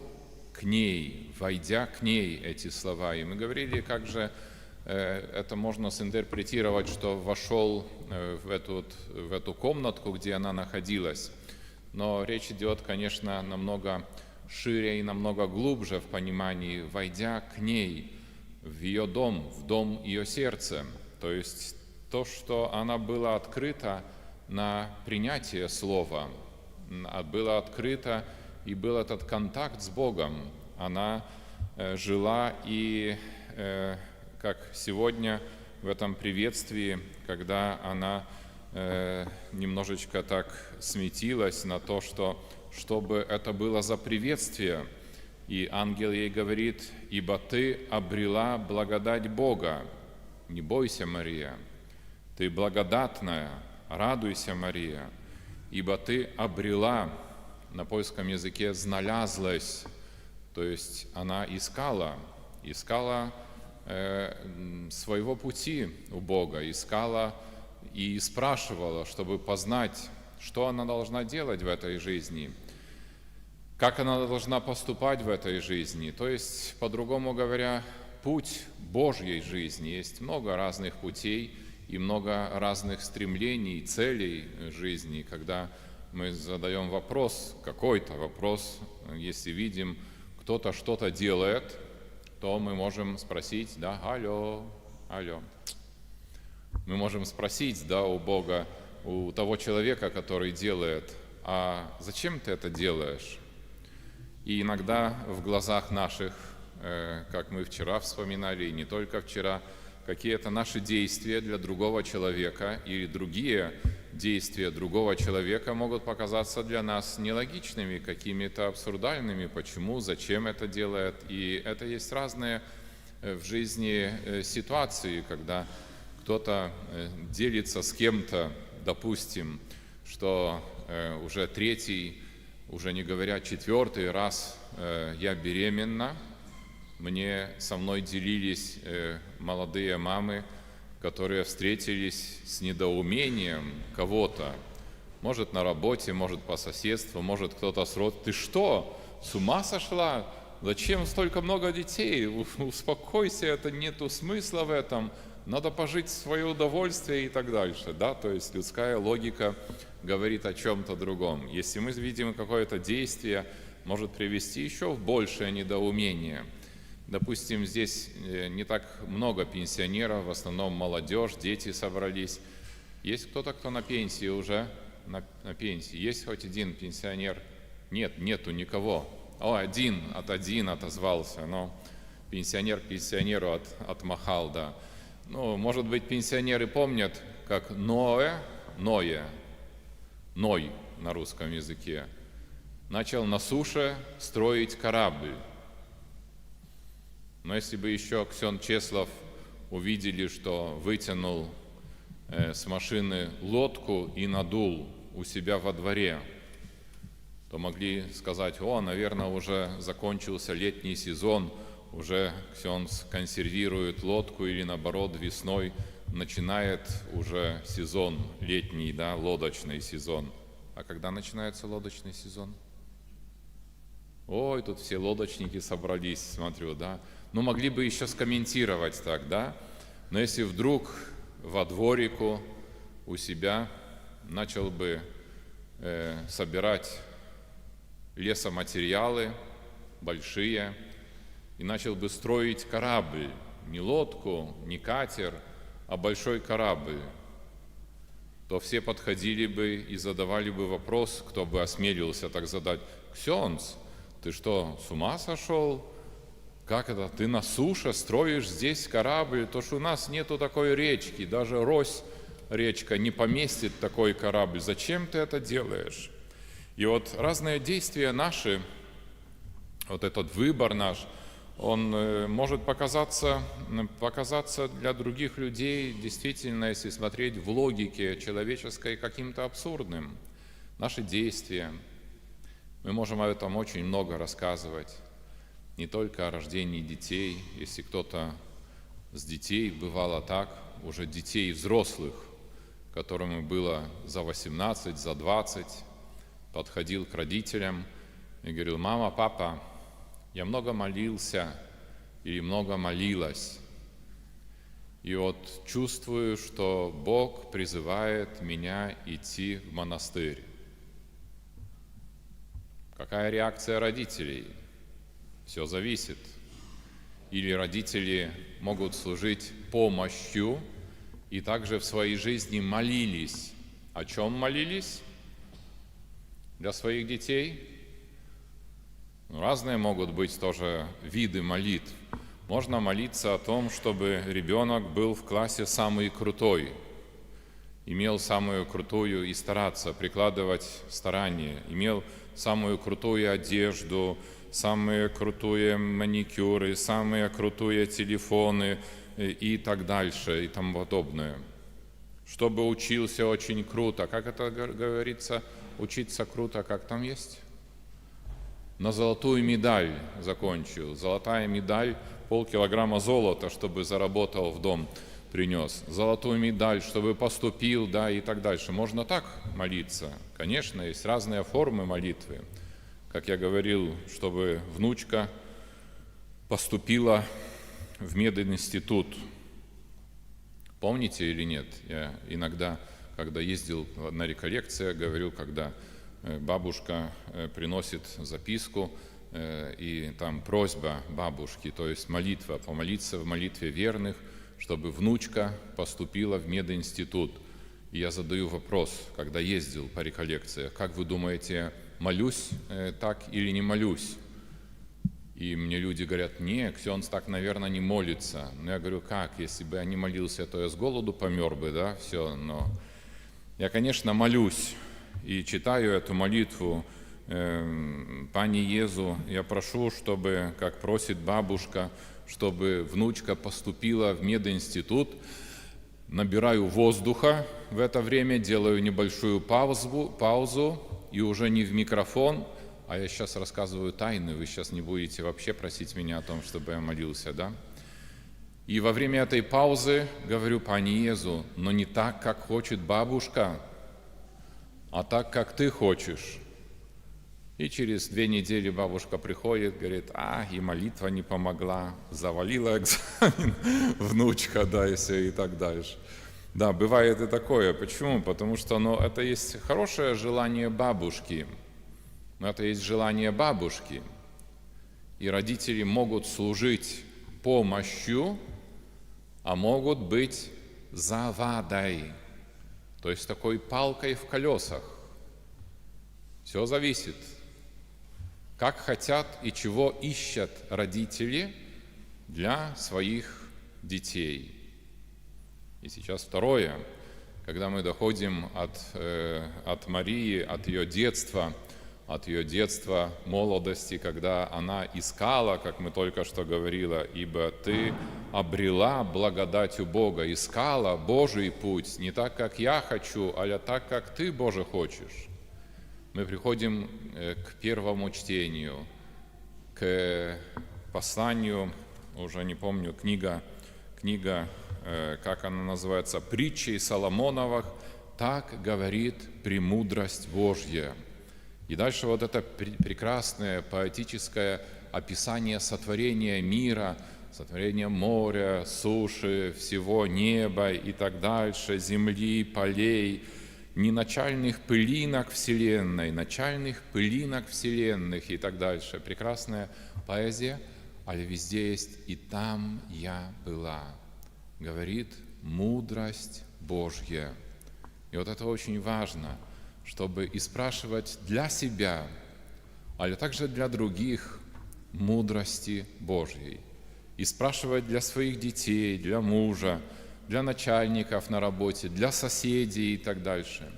к ней, войдя к ней, эти слова. И мы говорили, как же это можно синтерпретировать, что вошел в эту комнатку, где она находилась. Но речь идет, конечно, намного шире и намного глубже в понимании, войдя к ней, в ее дом, в дом ее сердца. То есть то, что она была открыта на принятие слова, была открыта и был этот контакт с Богом. Она жила и, как сегодня в этом приветствии, когда она немножечко так смятилась на то, что бы это было за приветствие. И ангел ей говорит: «Ибо ты обрела благодать Бога, не бойся, Мария, ты благодатная, радуйся, Мария, ибо ты обрела», на польском языке «знalazłeś», то есть она искала своего пути у Бога, искала и спрашивала, чтобы познать, что она должна делать в этой жизни, как она должна поступать в этой жизни. То есть, по-другому говоря, путь Божьей жизни. Есть много разных путей и много разных стремлений, целей жизни. Когда мы задаем вопрос, какой-то вопрос, если видим, кто-то что-то делает, то мы можем спросить, да, алло. Мы можем спросить, да, у Бога, у того человека, который делает: а зачем ты это делаешь? И иногда в глазах наших, как мы вчера вспоминали, и не только вчера, какие-то наши действия для другого человека или другие действия другого человека могут показаться для нас нелогичными, какими-то абсурдальными. Почему, зачем это делает? И это есть разные в жизни ситуации, когда кто-то делится с кем-то, допустим, что уже третий, уже не говоря четвертый раз я беременна. Мне со мной делились молодые мамы, которые встретились с недоумением кого-то. Может, на работе, может, по соседству, может, кто-то с родственников. Ты что, с ума сошла? Зачем столько много детей? Успокойся, это нету смысла в этом. Надо пожить в свое удовольствие и так дальше. Да? То есть людская логика говорит о чем-то другом. Если мы видим какое-то действие, может привести еще в большее недоумение. Допустим, здесь не так много пенсионеров, в основном молодежь, дети собрались. Есть кто-то, кто на пенсии уже? На пенсии. Есть хоть один пенсионер? Нету никого. Один отозвался, но пенсионер пенсионеру отмахал, да. Ну, может быть, пенсионеры помнят, как Ной на русском языке, начал на суше строить корабль. Но если бы еще Ксен Чеслов увидели, что вытянул с машины лодку и надул у себя во дворе, то могли сказать: наверное, уже закончился летний сезон, уже Ксенц консервирует лодку, или наоборот, весной начинает уже сезон летний, да, лодочный сезон. А когда начинается лодочный сезон? Тут все лодочники собрались, смотрю, да. Могли бы еще скомментировать так, да. Но если вдруг во дворику у себя начал бы собирать лесоматериалы большие и начал бы строить корабль, не лодку, не катер, а большой корабль, то все подходили бы и задавали бы вопрос, кто бы осмелился так задать: «Ксенц, ты что, с ума сошел? Как это? Ты на суше строишь здесь корабль? То что у нас нету такой речки, даже Рось речка не поместит такой корабль. Зачем ты это делаешь?» И вот разные действия наши, вот этот выбор наш, он может показаться для других людей, действительно, если смотреть в логике человеческой, каким-то абсурдным. Наши действия, мы можем об этом очень много рассказывать, не только о рождении детей. Если кто-то с детей, бывало так, уже детей взрослых, которым было за 18, за 20, подходил к родителям и говорил: «Мама, папа, я много молился или много молилась, и вот чувствую, что Бог призывает меня идти в монастырь». Какая реакция родителей? Все зависит. Или родители могут служить помощью и также в своей жизни молились. О чем молились для своих детей? Разные могут быть тоже виды молитв. Можно молиться о том, чтобы ребенок был в классе самый крутой, имел самую крутую и стараться, прикладывать старания, имел самую крутую одежду, самые крутые маникюры, самые крутые телефоны и так дальше и тому подобное. Чтобы учился очень круто. Как это говорится? Учиться круто, как там есть? На золотую медаль закончил. Золотая медаль, полкилограмма золота, чтобы заработал в дом, принес. Золотую медаль, чтобы поступил, да, и так дальше. Можно так молиться. Конечно, есть разные формы молитвы. Как я говорил, чтобы внучка поступила в мединститут. Помните или нет? Я иногда, когда ездил на реколлекции, говорил, когда бабушка приносит записку, и там просьба бабушки, то есть молитва, помолиться в молитве верных, чтобы внучка поступила в мединститут. И я задаю вопрос, когда ездил по реколлекциям: как вы думаете, молюсь так или не молюсь? И мне люди говорят: не, ксенц так, наверное, не молится. Но я говорю: как? Если бы я не молился, то я с голоду помер бы, да, все. Но я, конечно, молюсь и читаю эту молитву. Пани Езу, я прошу, чтобы, как просит бабушка, чтобы внучка поступила в мединститут. Набираю воздуха в это время, делаю небольшую паузу, и уже не в микрофон, а я сейчас рассказываю тайны, вы сейчас не будете вообще просить меня о том, чтобы я молился, да? И во время этой паузы говорю: Пани Езу, но не так, как хочет бабушка, а так, как ты хочешь. И через 2 недели бабушка приходит, говорит: и молитва не помогла, завалила экзамен внучка, да, и так дальше. Да, бывает и такое. Почему? Потому что это есть хорошее желание бабушки, но это есть желание бабушки. И родители могут служить помощью, а могут быть завадой, то есть такой палкой в колесах. Все зависит. Как хотят и чего ищут родители для своих детей. И сейчас второе, когда мы доходим от Марии, от ее детства, молодости, когда она искала, как мы только что говорили, ибо ты обрела благодатью Бога, искала Божий путь, не так, как я хочу, а так, как ты, Боже, хочешь. Мы приходим к первому чтению, к посланию, уже не помню, книга, как она называется, «Притчи Соломоновых», «Так говорит премудрость Божья». И дальше вот это прекрасное поэтическое описание сотворения мира, сотворения моря, суши, всего неба и так дальше, земли, полей, не начальных пылинок Вселенной, начальных пылинок Вселенных и так дальше. Прекрасная поэзия, але везде есть «и там я была», говорит мудрость Божья. И вот это очень важно, чтобы и спрашивать для себя, але также для других мудрости Божьей. И спрашивать для своих детей, для мужа, для начальников на работе, для соседей и так дальше.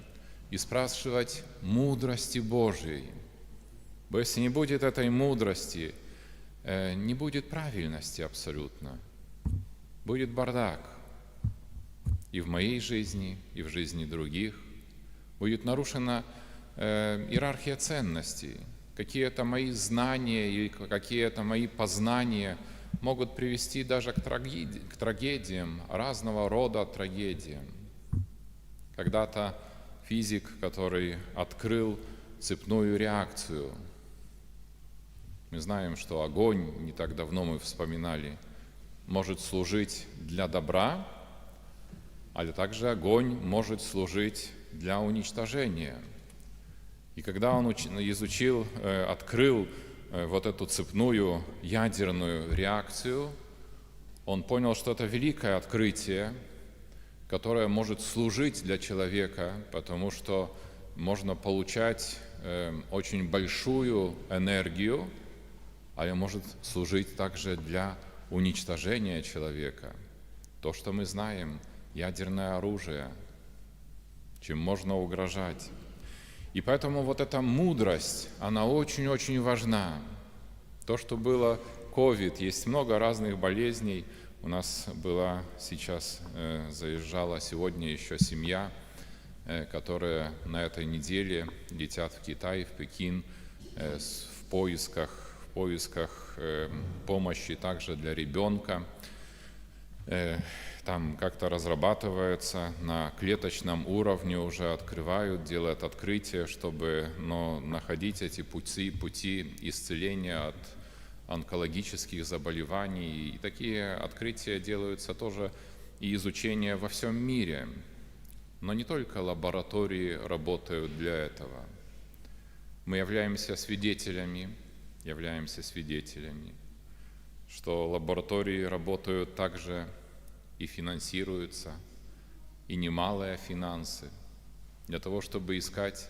И спрашивать мудрости Божьей. Бо если не будет этой мудрости, не будет правильности абсолютно. Будет бардак и в моей жизни, и в жизни других. Будет нарушена иерархия ценностей. Какие-то мои знания или какие-то мои познания могут привести даже к трагедиям, разного рода трагедиям. Когда-то физик, который открыл цепную реакцию, мы знаем, что огонь, не так давно мы вспоминали, может служить для добра, а также огонь может служить для уничтожения. И когда он изучил, открыл вот эту цепную ядерную реакцию, он понял, что это великое открытие, которое может служить для человека, потому что можно получать очень большую энергию, а может служить также для уничтожения человека. То, что мы знаем, ядерное оружие, чем можно угрожать. И поэтому вот эта мудрость, она очень-очень важна. То, что было ковид, есть много разных болезней. У нас была сейчас, заезжала сегодня еще семья, которая на этой неделе летят в Китай, в Пекин в поисках помощи также для ребенка. Там как-то разрабатывается на клеточном уровне, уже открывают, делают открытие, чтобы находить эти пути исцеления от онкологических заболеваний. И такие открытия делаются тоже и изучение во всем мире. Но не только лаборатории работают для этого. Мы являемся свидетелями, что лаборатории работают также и финансируются, и немалые финансы для того, чтобы искать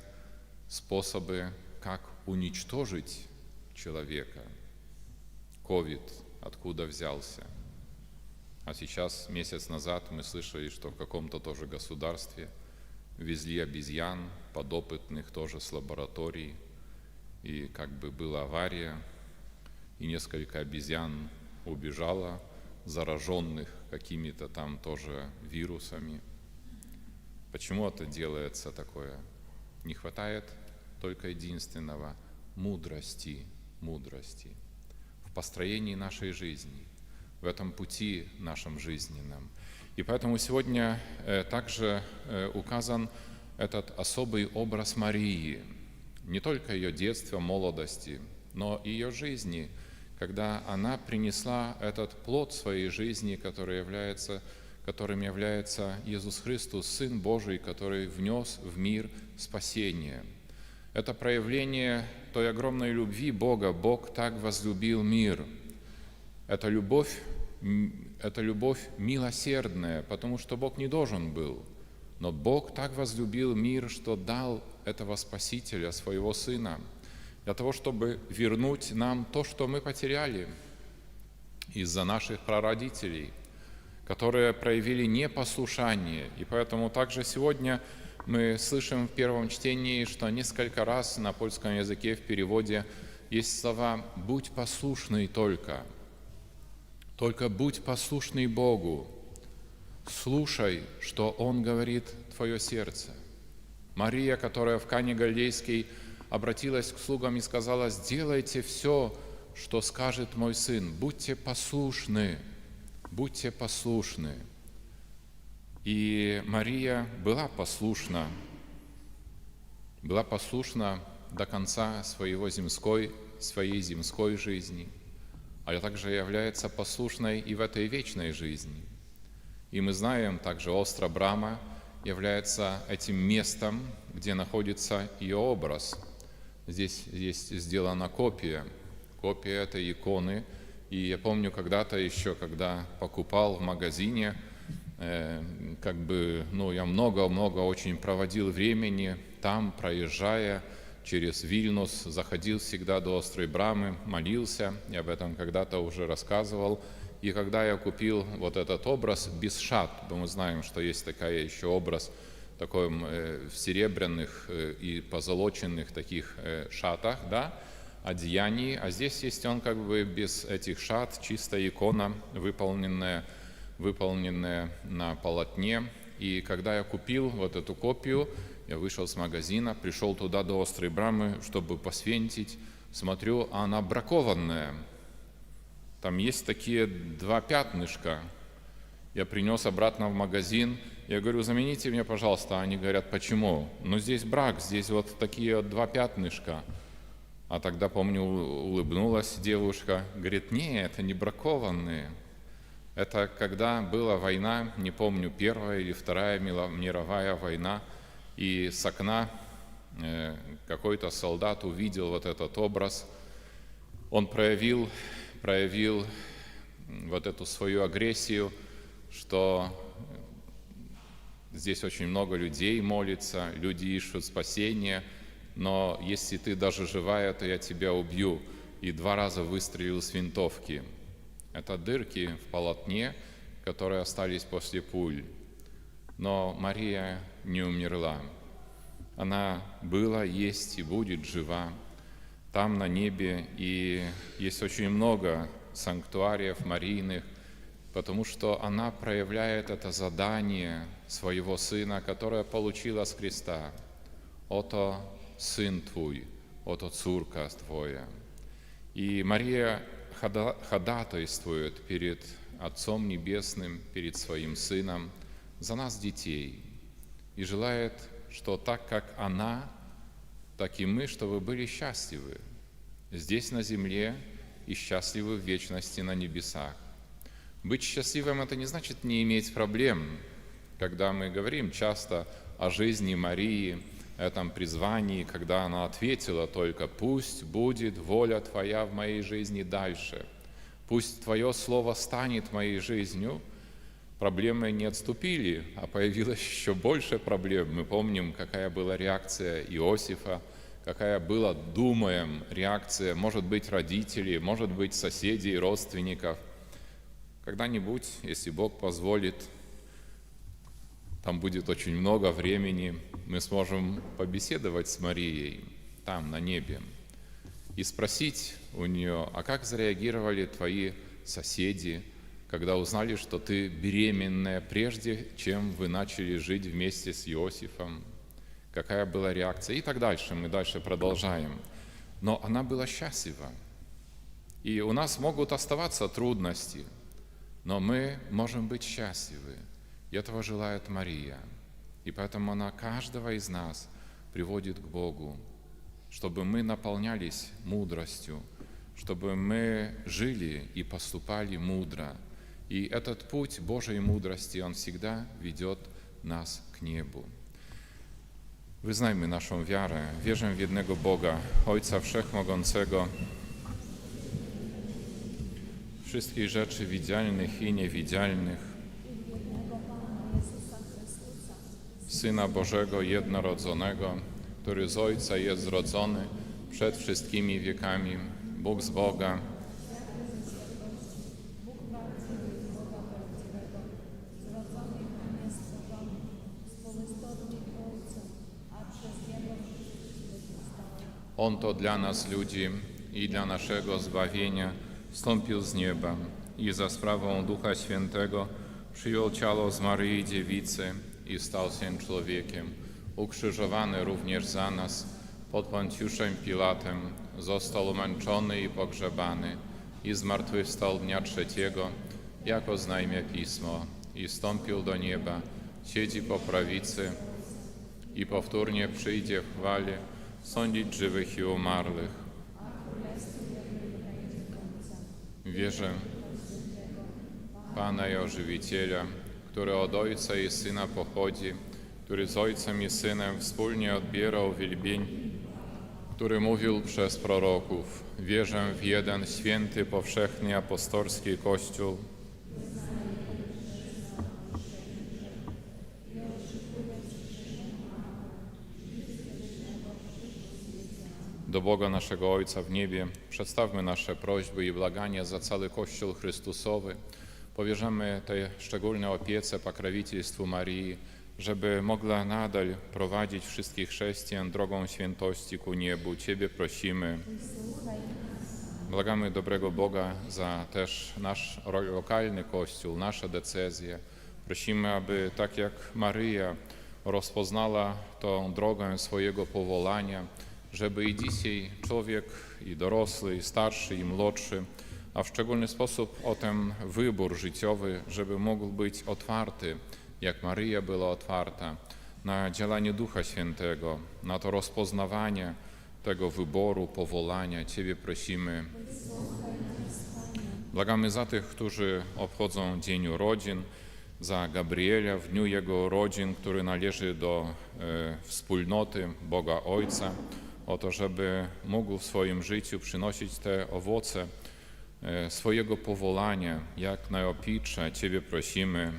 способы, как уничтожить человека. Ковид откуда взялся? А сейчас, месяц назад, мы слышали, что в каком-то тоже государстве везли обезьян подопытных тоже с лаборатории, и как бы была авария, и несколько обезьян убежало, зараженных какими-то там тоже вирусами. Почему это делается такое? Не хватает только единственного – мудрости в построении нашей жизни, в этом пути нашем жизненном. И поэтому сегодня также указан этот особый образ Марии, не только ее детства, молодости, но и ее жизни, когда она принесла этот плод своей жизни, которым является Иисус Христос, Сын Божий, который внес в мир спасение. Это проявление той огромной любви Бога. Бог так возлюбил мир. Это любовь милосердная, потому что Бог не должен был. Но Бог так возлюбил мир, что дал этого Спасителя, своего Сына, для того, чтобы вернуть нам то, что мы потеряли из-за наших прародителей, которые проявили непослушание. И поэтому также сегодня мы слышим в первом чтении, что несколько раз на польском языке в переводе есть слова «будь послушный только будь послушный Богу, слушай, что Он говорит твое сердце». Мария, которая в Кане Галилейской обратилась к слугам и сказала: «Сделайте все, что скажет мой сын, будьте послушны». И Мария была послушна до конца своей земской жизни, а также является послушной и в этой вечной жизни. И мы знаем также, остро Брама является этим местом, где находится ее образ. Здесь сделана копия этой иконы. И я помню когда-то еще, когда покупал в магазине, я много очень проводил времени там, проезжая через Вильнюс, заходил всегда до Острой Брамы, молился, я об этом когда-то уже рассказывал. И когда я купил вот этот образ без шат, то мы знаем, что есть такая еще образ в серебряных и позолоченных таких шатах, да, одеянии, а здесь есть он как бы без этих шат, чистая икона, выполненная на полотне. И когда я купил вот эту копию, я вышел с магазина, пришел туда до острой брамы, чтобы посвентить, смотрю, а она бракованная. Там есть такие 2 пятнышка. Я принес обратно в магазин, я говорю, замените мне, пожалуйста. Они говорят, почему? Ну, здесь брак, здесь вот такие 2 пятнышка. А тогда, помню, улыбнулась девушка, говорит, нет, это не бракованные. Это когда была война, не помню, Первая или Вторая мировая война, и с окна какой-то солдат увидел вот этот образ. Он проявил вот эту свою агрессию, что здесь очень много людей молится, люди ищут спасения, но если ты даже живая, то я тебя убью. И 2 раза выстрелил с винтовки. Это дырки в полотне, которые остались после пуль. Но Мария не умерла. Она была, есть и будет жива там на небе. И есть очень много санктуариев Марийных, потому что она проявляет это задание своего Сына, которое получила с креста. «Ото Сын Твой, ото цурка Твоя». И Мария ходатайствует перед Отцом Небесным, перед Своим Сыном за нас, детей, и желает, что так как она, так и мы, чтобы были счастливы здесь на земле и счастливы в вечности на небесах. Быть счастливым – это не значит не иметь проблем. Когда мы говорим часто о жизни Марии, этом призвании, когда она ответила только «Пусть будет воля Твоя в моей жизни дальше, пусть Твое Слово станет моей жизнью», проблемы не отступили, а появилось еще больше проблем. Мы помним, какая была реакция Иосифа, какая была, думаем, реакция, может быть, родителей, может быть, соседей, родственников. Когда-нибудь, если Бог позволит, там будет очень много времени, мы сможем побеседовать с Марией там, на небе, и спросить у нее, а как зареагировали твои соседи, когда узнали, что ты беременная, прежде чем вы начали жить вместе с Иосифом? Какая была реакция? И так дальше, мы дальше продолжаем. Но она была счастлива. И у нас могут оставаться трудности, но мы можем быть счастливы. И этого желает Мария. И поэтому она каждого из нас приводит к Богу, чтобы мы наполнялись мудростью, чтобы мы жили и поступали мудро. И этот путь Божьей мудрости, он всегда ведет nas k niebu. Wyznajmy naszą wiarę. Wierzę w jednego Boga, Ojca Wszechmogącego, wszystkich rzeczy widzialnych i niewidzialnych, Syna Bożego jednorodzonego, który z Ojca jest zrodzony przed wszystkimi wiekami, Bóg z Boga, On to dla nas ludzi i dla naszego zbawienia wstąpił z nieba i za sprawą Ducha Świętego przyjął ciało z Maryi Dziewicy i stał się człowiekiem. Ukrzyżowany również za nas pod Poncjuszem Pilatem, został umęczony i pogrzebany i zmartwychwstał dnia trzeciego, jako znajmie Pismo, i wstąpił do nieba, siedzi po prawicy i powtórnie przyjdzie w chwale sądzić żywych i umarłych. Wierzę w Pana i Ożywiciela, który od Ojca i Syna pochodzi, który z Ojcem i Synem wspólnie odbierał wielbień, który mówił przez proroków. Wierzę w jeden święty, powszechny, apostolski Kościół, do Boga naszego Ojca w niebie przedstawmy nasze prośby i błagania za cały Kościół Chrystusowy. Powierzamy tej szczególnej opiece, покровительству Marii, żeby mogła nadal prowadzić wszystkich chrześcijan drogą świętości ku niebu. Ciebie prosimy. Wysłuchaj Błagamy dobrego Boga za też nasz lokalny kościół, nasze decyzje. Prosimy, aby tak jak Maryja rozpoznała tą drogę swojego powołania, żeby i dzisiaj człowiek, i dorosły, i starszy, i młodszy, a w szczególny sposób o ten wybór życiowy, żeby mógł być otwarty, jak Maryja była otwarta, na działanie Ducha Świętego, na to rozpoznawanie tego wyboru, powołania. Ciebie prosimy. Błagamy za tych, którzy obchodzą Dzień Urodzin, za Gabriela w dniu jego urodzin, który należy do wspólnoty Boga Ojca, o to, żeby mógł w swoim życiu przynosić te owoce swojego powołania, jak najopiecze. Ciebie prosimy.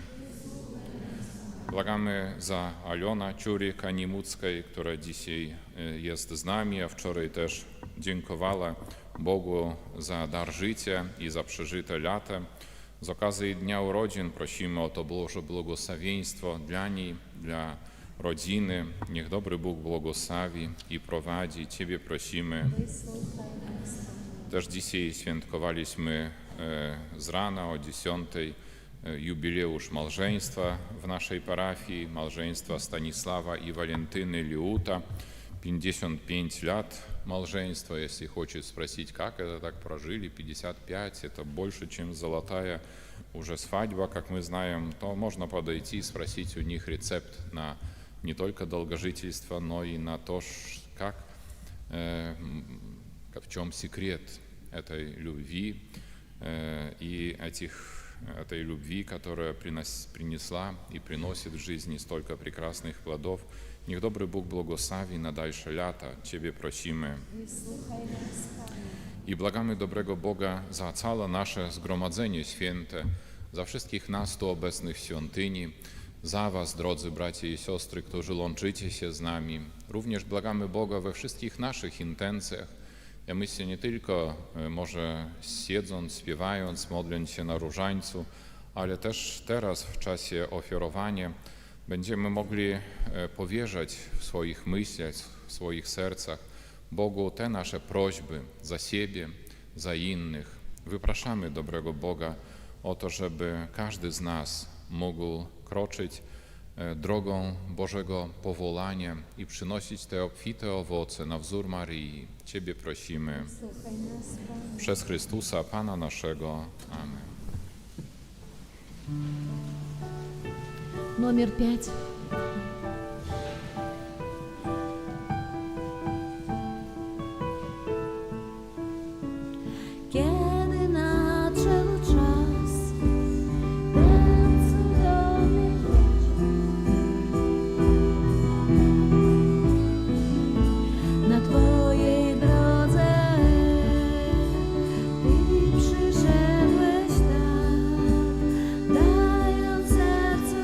Błagamy za Aliona Ciury-Kanimuckiej, która dzisiaj jest z nami, a wczoraj też dziękowała Bogu za dar życia i za przeżyte lata. Z okazji Dnia Urodzin prosimy o to Boże błogosławieństwo dla niej, dla rodziny. Niech dobry Bóg błogosławi i prowadzi. Ciebie prosimy. Też dzisiaj świętowaliśmy z rana o 10 jubileusz małżeństwa w naszej parafii, małżeństwa Stanisława i Walentyny Liuta. 55 lat małżеństва. Если хочет спросить, как это так прожили, 55, это больше, чем золотая уже свадьба, как мы знаем, то можно подойти и спросить у них рецепт на не только долгожительство, но и на то, как, в чем секрет этой любви и этой любви, которая принесла и приносит в жизни столько прекрасных плодов. Niech dobry Bóg błogosławi na dalsze lata. Ciebie prosimy. I błagamy dobrego Boga za całe nasze zgromadzenie święte, za wszystkich nas tu obecnych w świątyni, za was, drodzy bracia i siostry, którzy łączycie się z nami. Również błagamy Boga we wszystkich naszych intencjach. Ja myślę, nie tylko może siedząc, śpiewając, modląc się na różańcu, ale też teraz w czasie ofiarowania będziemy mogli powierzać w swoich myślach, w swoich sercach Bogu te nasze prośby za siebie, za innych. Wypraszamy dobrego Boga o to, żeby każdy z nas mógł kroczyć drogą Bożego powołania i przynosić te obfite owoce na wzór Maryi. Ciebie prosimy. Przez Chrystusa, Pana naszego. Amen. Номер 5. Kiedy nadszedł czas, ten cudowny na Twojej drodze Ty przyszedłeś tak, dając sercu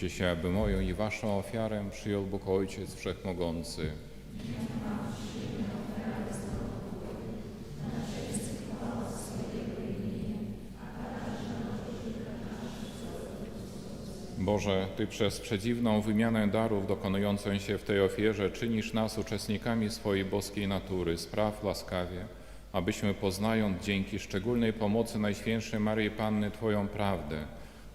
Módlcie się, aby moją i waszą ofiarę przyjął Bóg Ojciec Wszechmogący. Boże, Ty przez przedziwną wymianę darów dokonującą się w tej ofierze czynisz nas uczestnikami swojej boskiej natury. Spraw łaskawie, abyśmy poznając dzięki szczególnej pomocy Najświętszej Maryi Panny Twoją prawdę,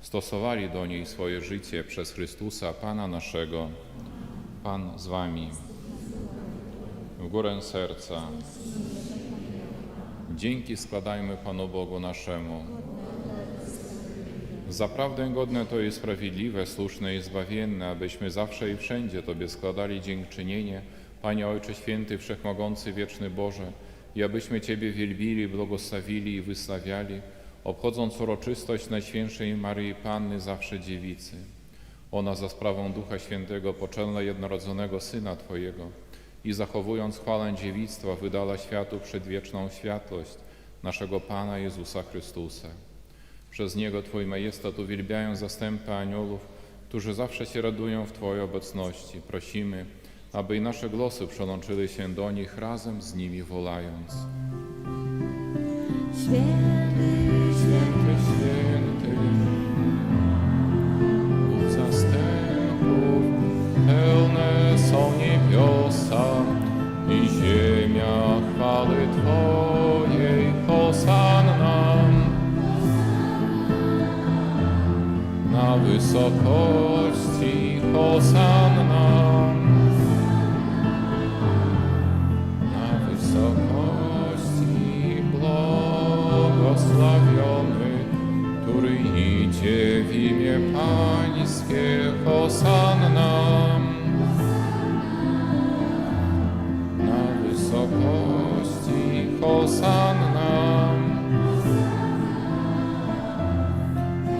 stosowali do niej swoje życie przez Chrystusa, Pana naszego. Pan z Wami. W górę serca. Dzięki składajmy Panu Bogu naszemu. Zaprawdę godne to i sprawiedliwe, słuszne i zbawienne, abyśmy zawsze i wszędzie Tobie składali dziękczynienie, Panie Ojcze Święty, Wszechmogący, Wieczny Boże, i abyśmy Ciebie wielbili, błogosławili i wyslawiali, obchodząc uroczystość Najświętszej Maryi Panny, zawsze Dziewicy. Ona za sprawą Ducha Świętego poczęła jednorodzonego Syna Twojego i zachowując chwałę dziewictwa wydala światu przedwieczną światłość naszego Pana Jezusa Chrystusa. Przez Niego Twój majestat uwielbiają zastępy aniołów, którzy zawsze się radują w Twojej obecności. Prosimy, aby i nasze głosy przelączyły się do nich razem z nimi wolając. Święty, Święty, święty, Bóg zastępów, pełne są niebiosa i ziemia chwały Twojej. Hosanna na wysokości, Hosanna na wysokości, błogosławiony, który idzie w imię Pańskie, Hosanna na wysokości, Hosanna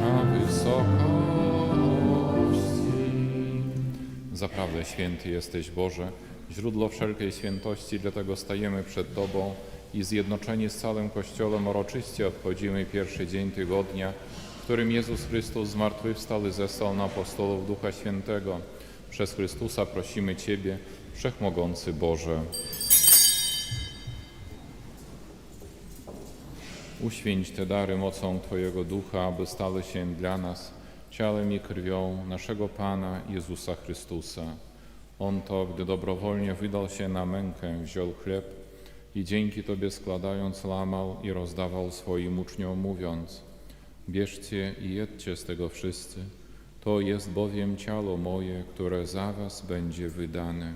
na wysokości. Zaprawdę święty jesteś, Boże, źródło wszelkiej świętości, dlatego stajemy przed Tobą i zjednoczeni z całym Kościołem uroczyście obchodzimy pierwszy dzień tygodnia, w którym Jezus Chrystus zmartwychwstał i zesłał na apostołów Ducha Świętego. Przez Chrystusa prosimy Ciebie, Wszechmogący Boże. Uświęć te dary mocą Twojego Ducha, aby stały się dla nas ciałem i krwią naszego Pana Jezusa Chrystusa. On to, gdy dobrowolnie wydał się na mękę, wziął chleb i dzięki Tobie składając łamał i rozdawał swoim uczniom, mówiąc: bierzcie i jedźcie z tego wszyscy, to jest bowiem ciało moje, które za was będzie wydane.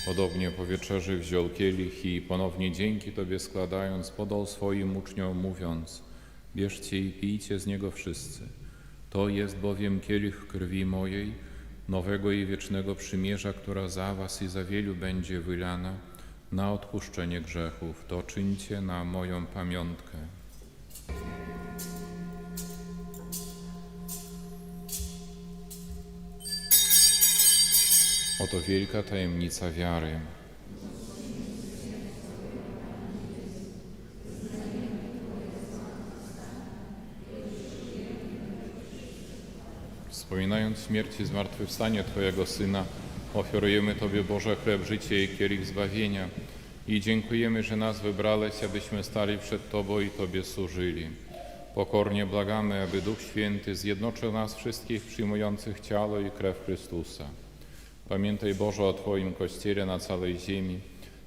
Podobnie po wieczerzy wziął kielich i ponownie dzięki Tobie składając podał swoim uczniom, mówiąc: bierzcie i pijcie z niego wszyscy. To jest bowiem kielich krwi mojej, nowego i wiecznego przymierza, która za was i za wielu będzie wylana na odpuszczenie grzechów. To czyńcie na moją pamiątkę. Oto wielka tajemnica wiary. Wspominając śmierć i zmartwychwstanie Twojego Syna, ofiarujemy Tobie, Boże, chleb życia i kielich zbawienia i dziękujemy, że nas wybrałeś, abyśmy stali przed Tobą i Tobie służyli. Pokornie błagamy, aby Duch Święty zjednoczył nas wszystkich przyjmujących ciało i krew Chrystusa. Pamiętaj, Boże, o Twoim Kościele na całej ziemi.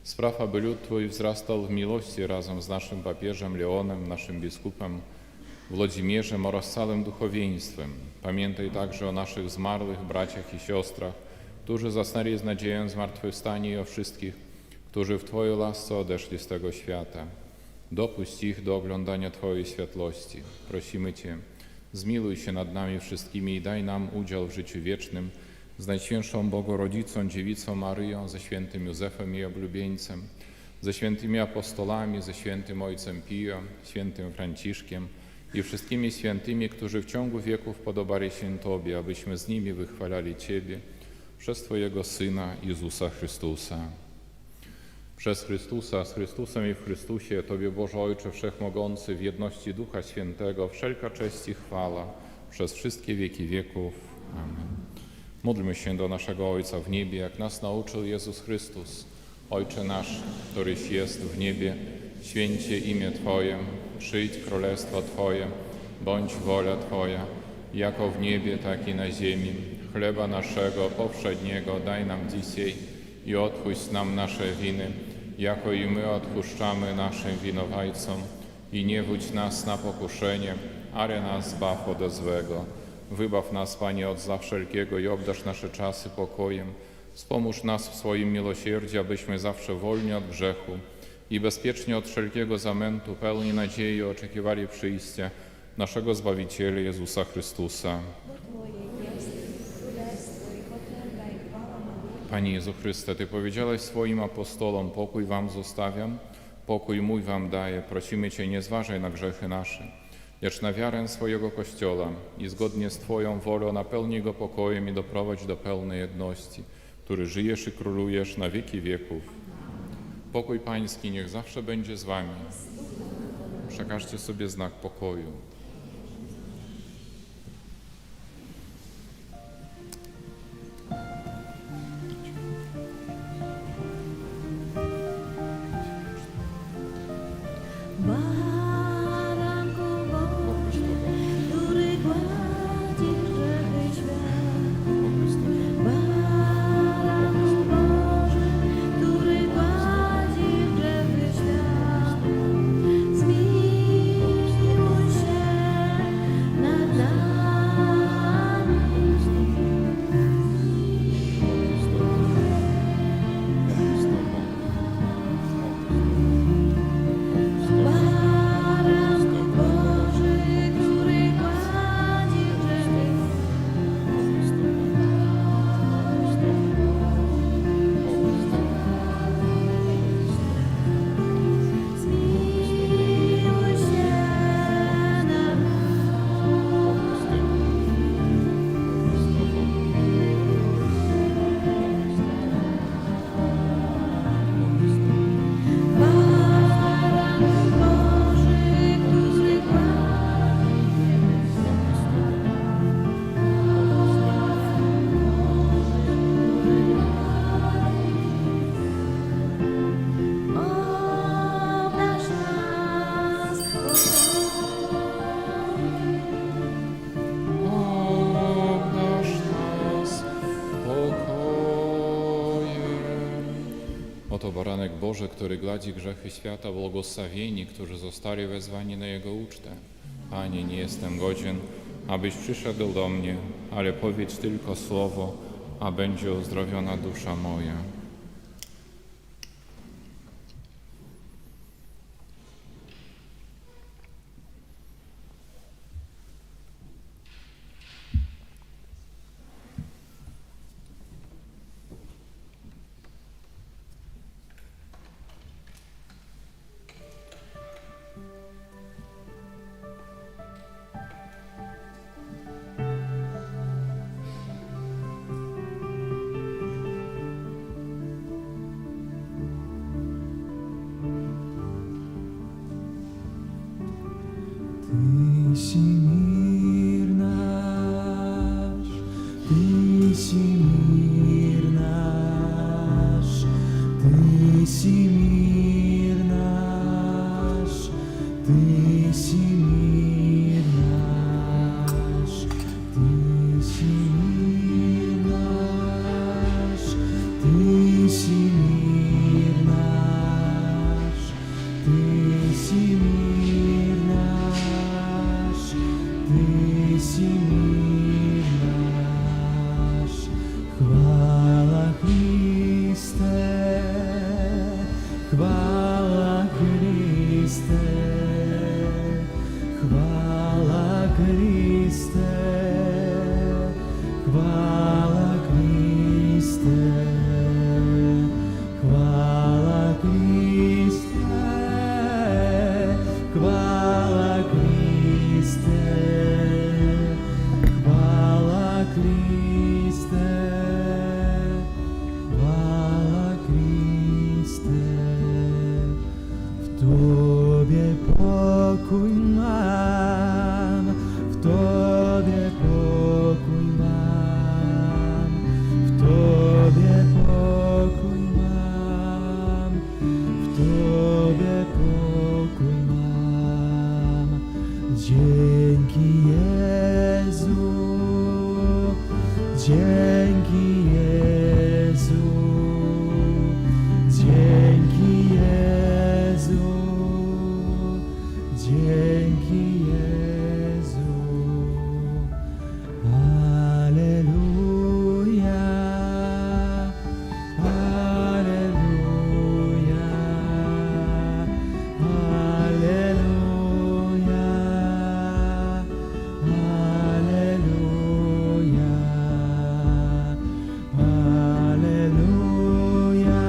Spraw, aby lud Twój wzrastał w miłości razem z naszym papieżem Leonem, naszym biskupem Włodzimierzem oraz całym duchowieństwem. Pamiętaj także o naszych zmarłych braciach i siostrach, którzy zasnęli z nadzieją zmartwychwstania, i o wszystkich, którzy w Twojej łasce odeszli z tego świata. Dopuść ich do oglądania Twojej światłości. Prosimy Cię, zmiłuj się nad nami wszystkimi i daj nam udział w życiu wiecznym z Najświętszą Bogorodzicą, Dziewicą Maryją, ze świętym Józefem jej oblubieńcem, ze świętymi apostolami, ze świętym Ojcem Pio, świętym Franciszkiem i wszystkimi świętymi, którzy w ciągu wieków podobali się Tobie, abyśmy z nimi wychwalali Ciebie przez Twojego Syna Jezusa Chrystusa. Przez Chrystusa, z Chrystusem i w Chrystusie, Tobie Boże Ojcze Wszechmogący, w jedności Ducha Świętego, wszelka cześć i chwała przez wszystkie wieki wieków. Amen. Módlmy się do naszego Ojca w niebie, jak nas nauczył Jezus Chrystus. Ojcze nasz, któryś jest w niebie, święcie imię Twoje, przyjdź królestwo Twoje, bądź wola Twoja, jako w niebie, tak i na ziemi. Chleba naszego powszedniego daj nam dzisiaj i odpuść nam nasze winy, jako i my odpuszczamy naszym winowajcom. I nie wódź nas na pokuszenie, ale nas zbaw ode złego. Wybaw nas, Panie, od zła wszelkiego i obdarz nasze czasy pokojem. Wspomóż nas w swoim miłosierdziu, abyśmy zawsze wolni od grzechu i bezpiecznie od wszelkiego zamętu, pełni nadziei oczekiwali przyjścia naszego Zbawiciela Jezusa Chrystusa. Panie Jezu Chryste, Ty powiedziałeś swoim apostolom, pokój wam zostawiam, pokój mój wam daję. Prosimy Cię, nie zważaj na grzechy nasze, lecz na wiarę swojego Kościoła i zgodnie z Twoją wolą napełnij go pokojem i doprowadź do pełnej jedności, który żyjesz i królujesz na wieki wieków. Pokój Pański niech zawsze będzie z Wami. Przekażcie sobie znak pokoju. Oto baranek Boży, który gładzi grzechy świata, błogosławieni, którzy zostali wezwani na Jego ucztę. Panie, nie jestem godzien, abyś przyszedł do mnie, ale powiedz tylko słowo, a będzie uzdrowiona dusza moja. Tysi mir nasz, Tysi mir nasz, Tysi mir nasz, Tysi mir nasz, Tysi mir nasz, Tysi mir nasz, Tysi mir nasz, Tysi mir nasz. Chwała Chryste, chwała Chryste, chwała Chryste, chwała Chryste, chwała Chryste, chwała Chryste, chwała Chryste, chwała Chryste. Dzięki Jezu, dzięki Jezu, dzięki Jezu, dzięki Jezu. Alleluja, alleluja, alleluja, alleluja, alleluja,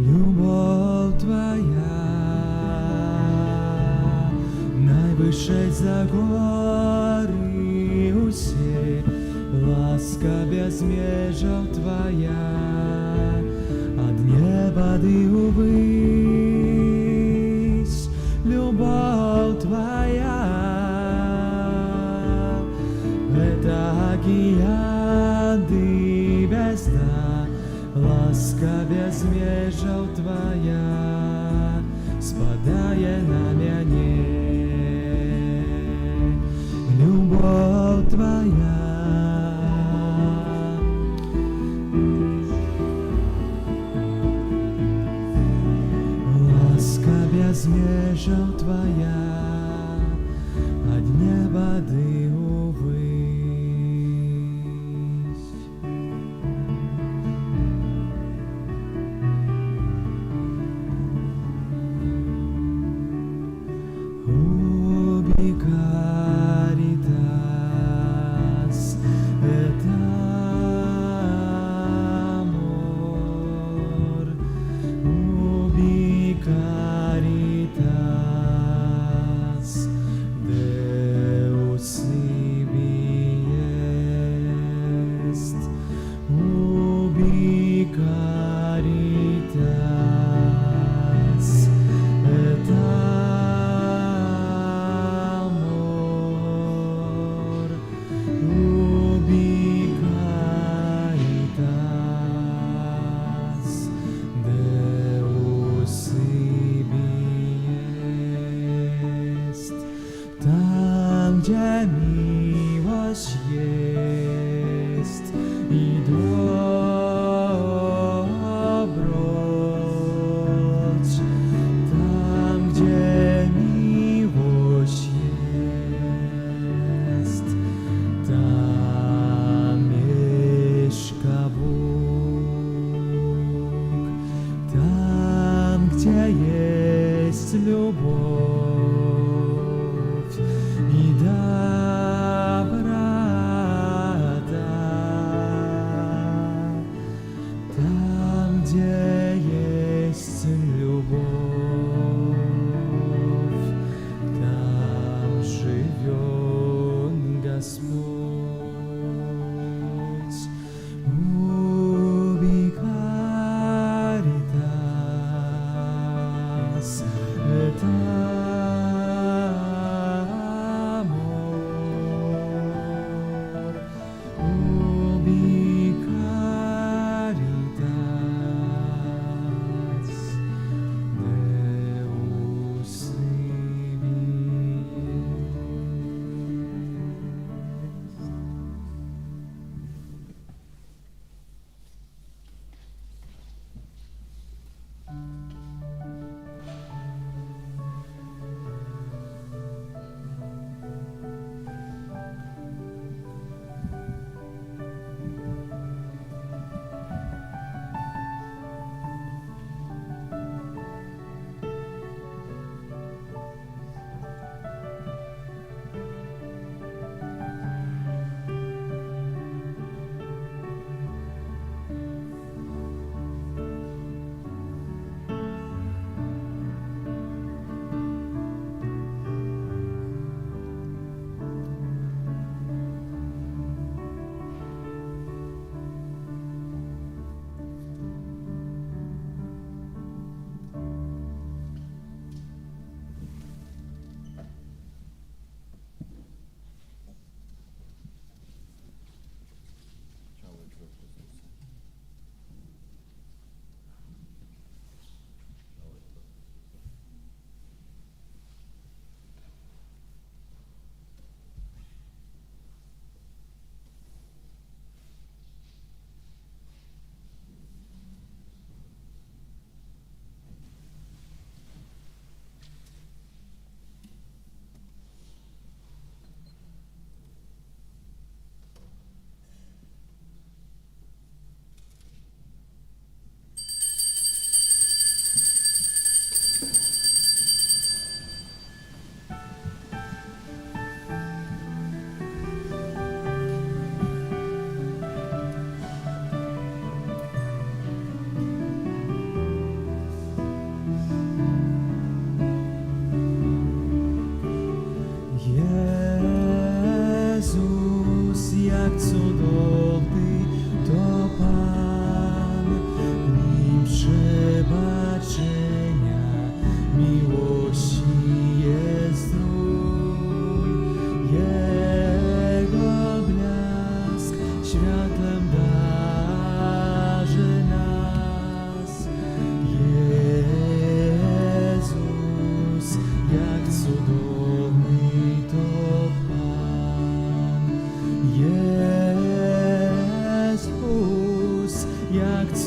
Любовь Твоя найвыше за горы усе, ласка безмежа Твоя от неба ты увысь. Любовь Твоя — это океан и бездна, ласка безмежа Твоя спадає на мене. Любовь Твоя ласка безмежа Твоя от неба ты увысь. Ubi caritas et amor, ubi caritas Deus ibi est, ubi caritas et amor, ubi caritas Deus ibi est. Tam, gdzie miłość jest i dobroć, tam, gdzie miłość jest, tam mieszka Bóg. Tam, gdzie jest любовь и доброта, там, где есть любовь, там живет Господь. Ubi caritas et amor, ubi caritas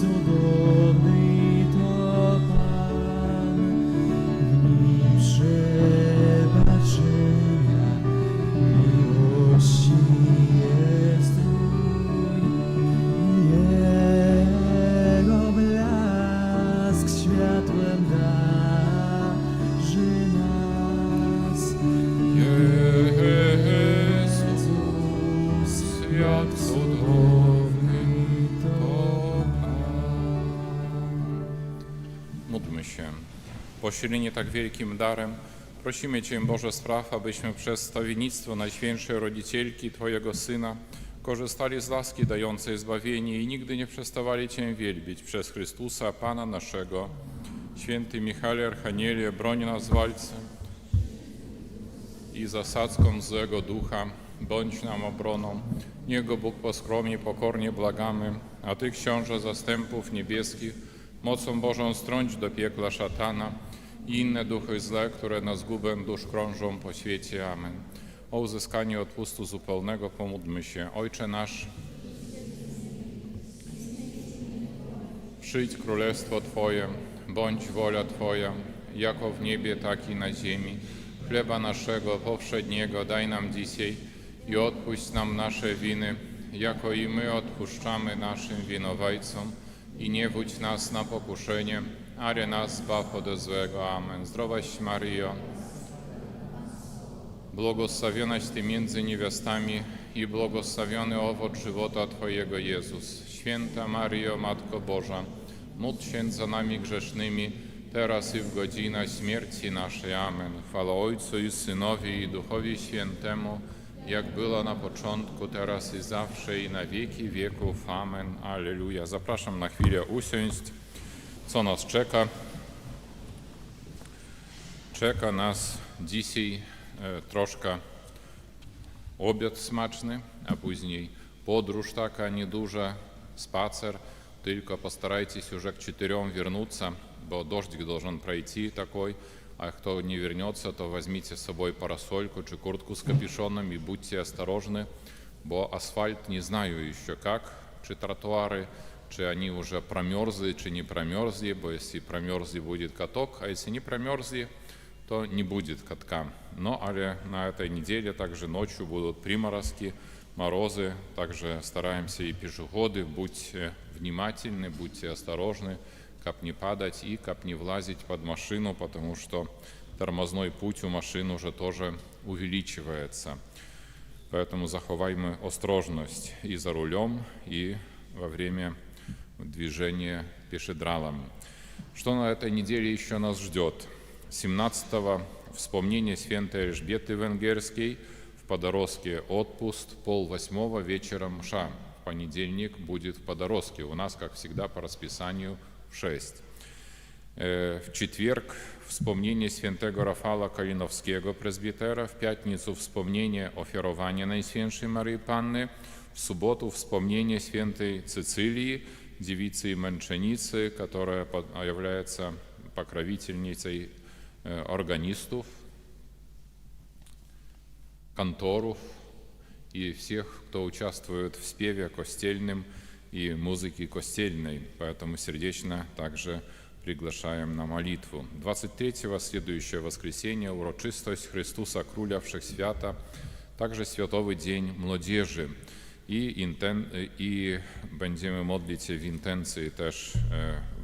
cudowny to Pan, w nim przebaczenia, miłości jest Trój. Jego blask światłem darzy nas. Jezus, jak cudowny to Pan. Módlmy się. Posileni tak wielkim darem, prosimy Cię, Boże, spraw, abyśmy przez stawiennictwo Najświętszej Rodzicielki Twojego Syna korzystali z łaski dającej zbawienie i nigdy nie przestawali Cię wielbić przez Chrystusa, Pana naszego. Święty Michale Archanielie, broń nas walcem i zasadzką złego ducha, bądź nam obroną. Niech go Bóg poskromi, pokornie błagamy, a Ty, Książę zastępów niebieskich, mocą Bożą strąć do piekla szatana i inne duchy złe, które na zgubę dusz krążą po świecie. Amen. O uzyskanie odpustu zupełnego pomódlmy się. Ojcze nasz, przyjdź królestwo Twoje, bądź wola Twoja, jako w niebie, tak i na ziemi. Chleba naszego powszedniego daj nam dzisiaj i odpuść nam nasze winy, jako i my odpuszczamy naszym winowajcom. I nie wódź nas na pokuszenie, ale nas zbaw ode złego. Amen. Zdrowaś Maryjo, błogosławionaś Ty między niewiastami i błogosławiony owoc żywota Twojego Jezus. Święta Maryjo, Matko Boża, módl się za nami grzesznymi, teraz i w godzinę śmierci naszej. Amen. Chwała Ojcu i Synowi i Duchowi Świętemu, jak było na początku, teraz i zawsze, i na wieki wieków. Amen. Alleluja. Zapraszam na chwilę usiąść. Co nas czeka? Czeka nas dzisiaj troszkę obiad smaczny, a później podróż taka nieduża, spacer. Tylko постарайтесь уже к 4 вернуться, bo дождик должен пройти такой. А кто не вернется, то возьмите с собой парасольку чи куртку с капюшоном и будьте осторожны, бо асфальт не знаю еще как, чи тротуары, чи они уже промерзли, чи не промерзли, бо если промерзли, будет каток, а если не промерзли, то не будет катка. Но але на этой неделе также ночью будут приморозки, морозы, также стараемся и пешеходы, будьте внимательны, будьте осторожны, как не падать и как не влазить под машину, потому что тормозной путь у машин уже тоже увеличивается. Поэтому заховайmy осторожность и за рулем, и во время движения пешедралом. Что на этой неделе еще нас ждет? 17-го вспомнение святой Эльжбеты Венгерской, в Подорожске отпуск, 7:30 вечера мша. В понедельник будет в Подорожске. У нас, как всегда, по расписанию в 6. В четверг wspomnienie świętego Rafała Kalinowskiego, prezbietera, w piątnicу wspomnienie ofiarowania Najświętszej Maryi Panny, w sobotę wspomnienie świętej Cecylii, dziewicy i męczennicy, która является покровительницей органистов, канторов и всех, кто участвует в спеве костельным и музыке костельной. Поэтому сердечно также приглашаем на молитву. 23-го, следующее воскресенье, урочистость Христуса Кróля Wszechświata, także Światowy Dzień Młodzieży. I będziemy modlić się w intencji też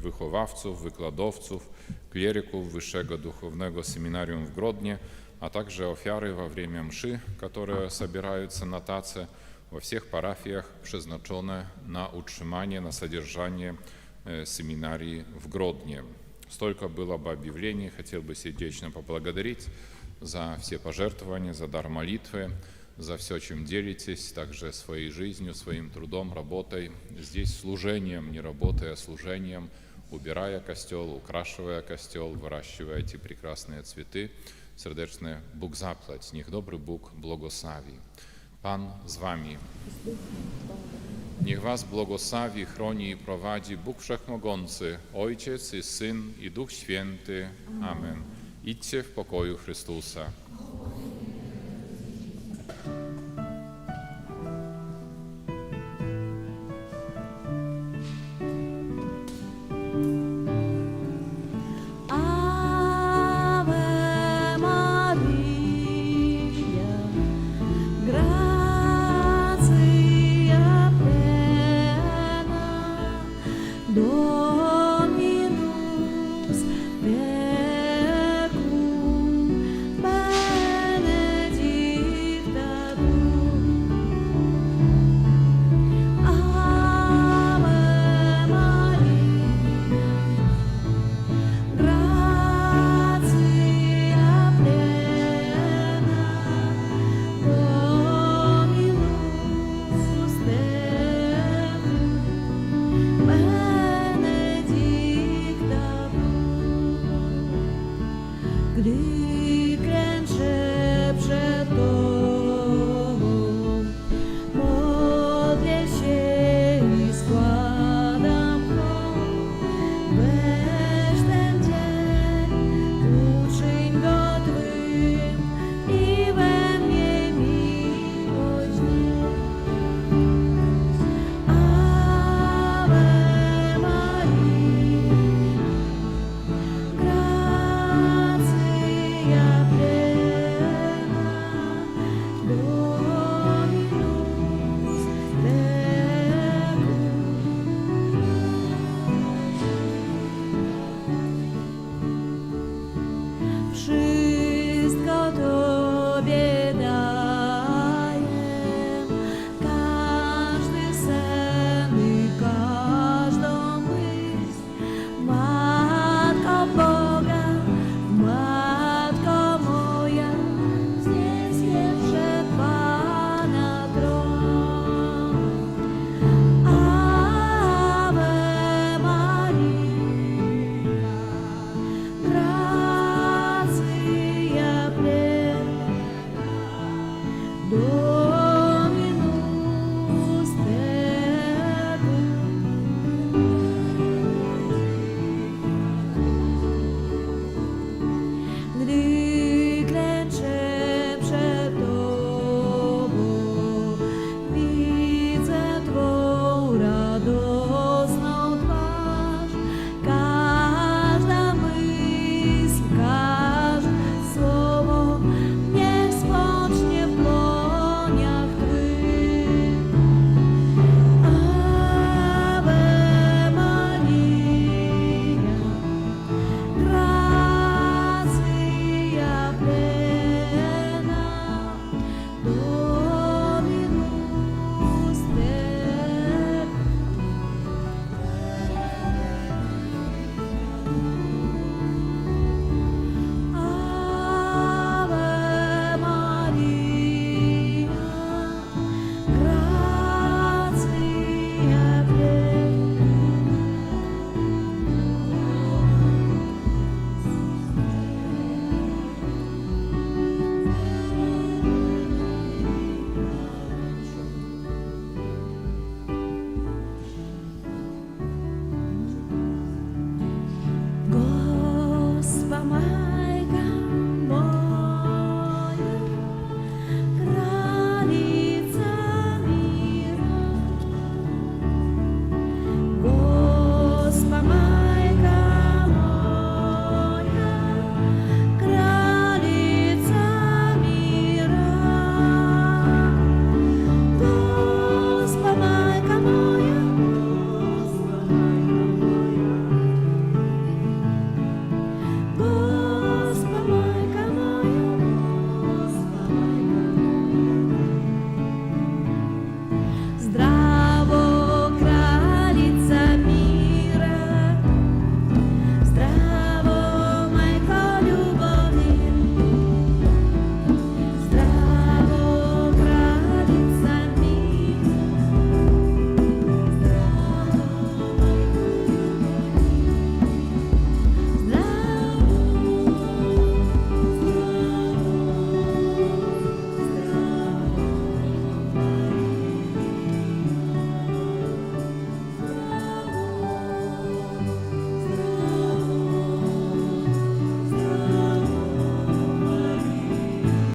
wychowawców, wykładowców, kleryków Wyższego Duchownego Seminarium w Grodnie, a także ofiary во время mszy, które собираются на tace во всех парафиях, przeznaczone na utrzymanie, na содержание семинарии в Гродне. Столько было бы объявлений. Хотел бы сердечно поблагодарить за все пожертвования, за дар молитвы, за все, чем делитесь, также своей жизнью, своим трудом, работой. Здесь служением, не работой, а служением, убирая костел, украшивая костел, выращивая эти прекрасные цветы. Serdeczne Bóg zapłać, niech dobry Bóg błogosławi. Pan z wami. Niech was błogosławi, chroni i prowadzi Bóg Wszechmogący, Ojciec i Syn i Duch Święty. Amen. Idźcie w pokoju Chrystusa.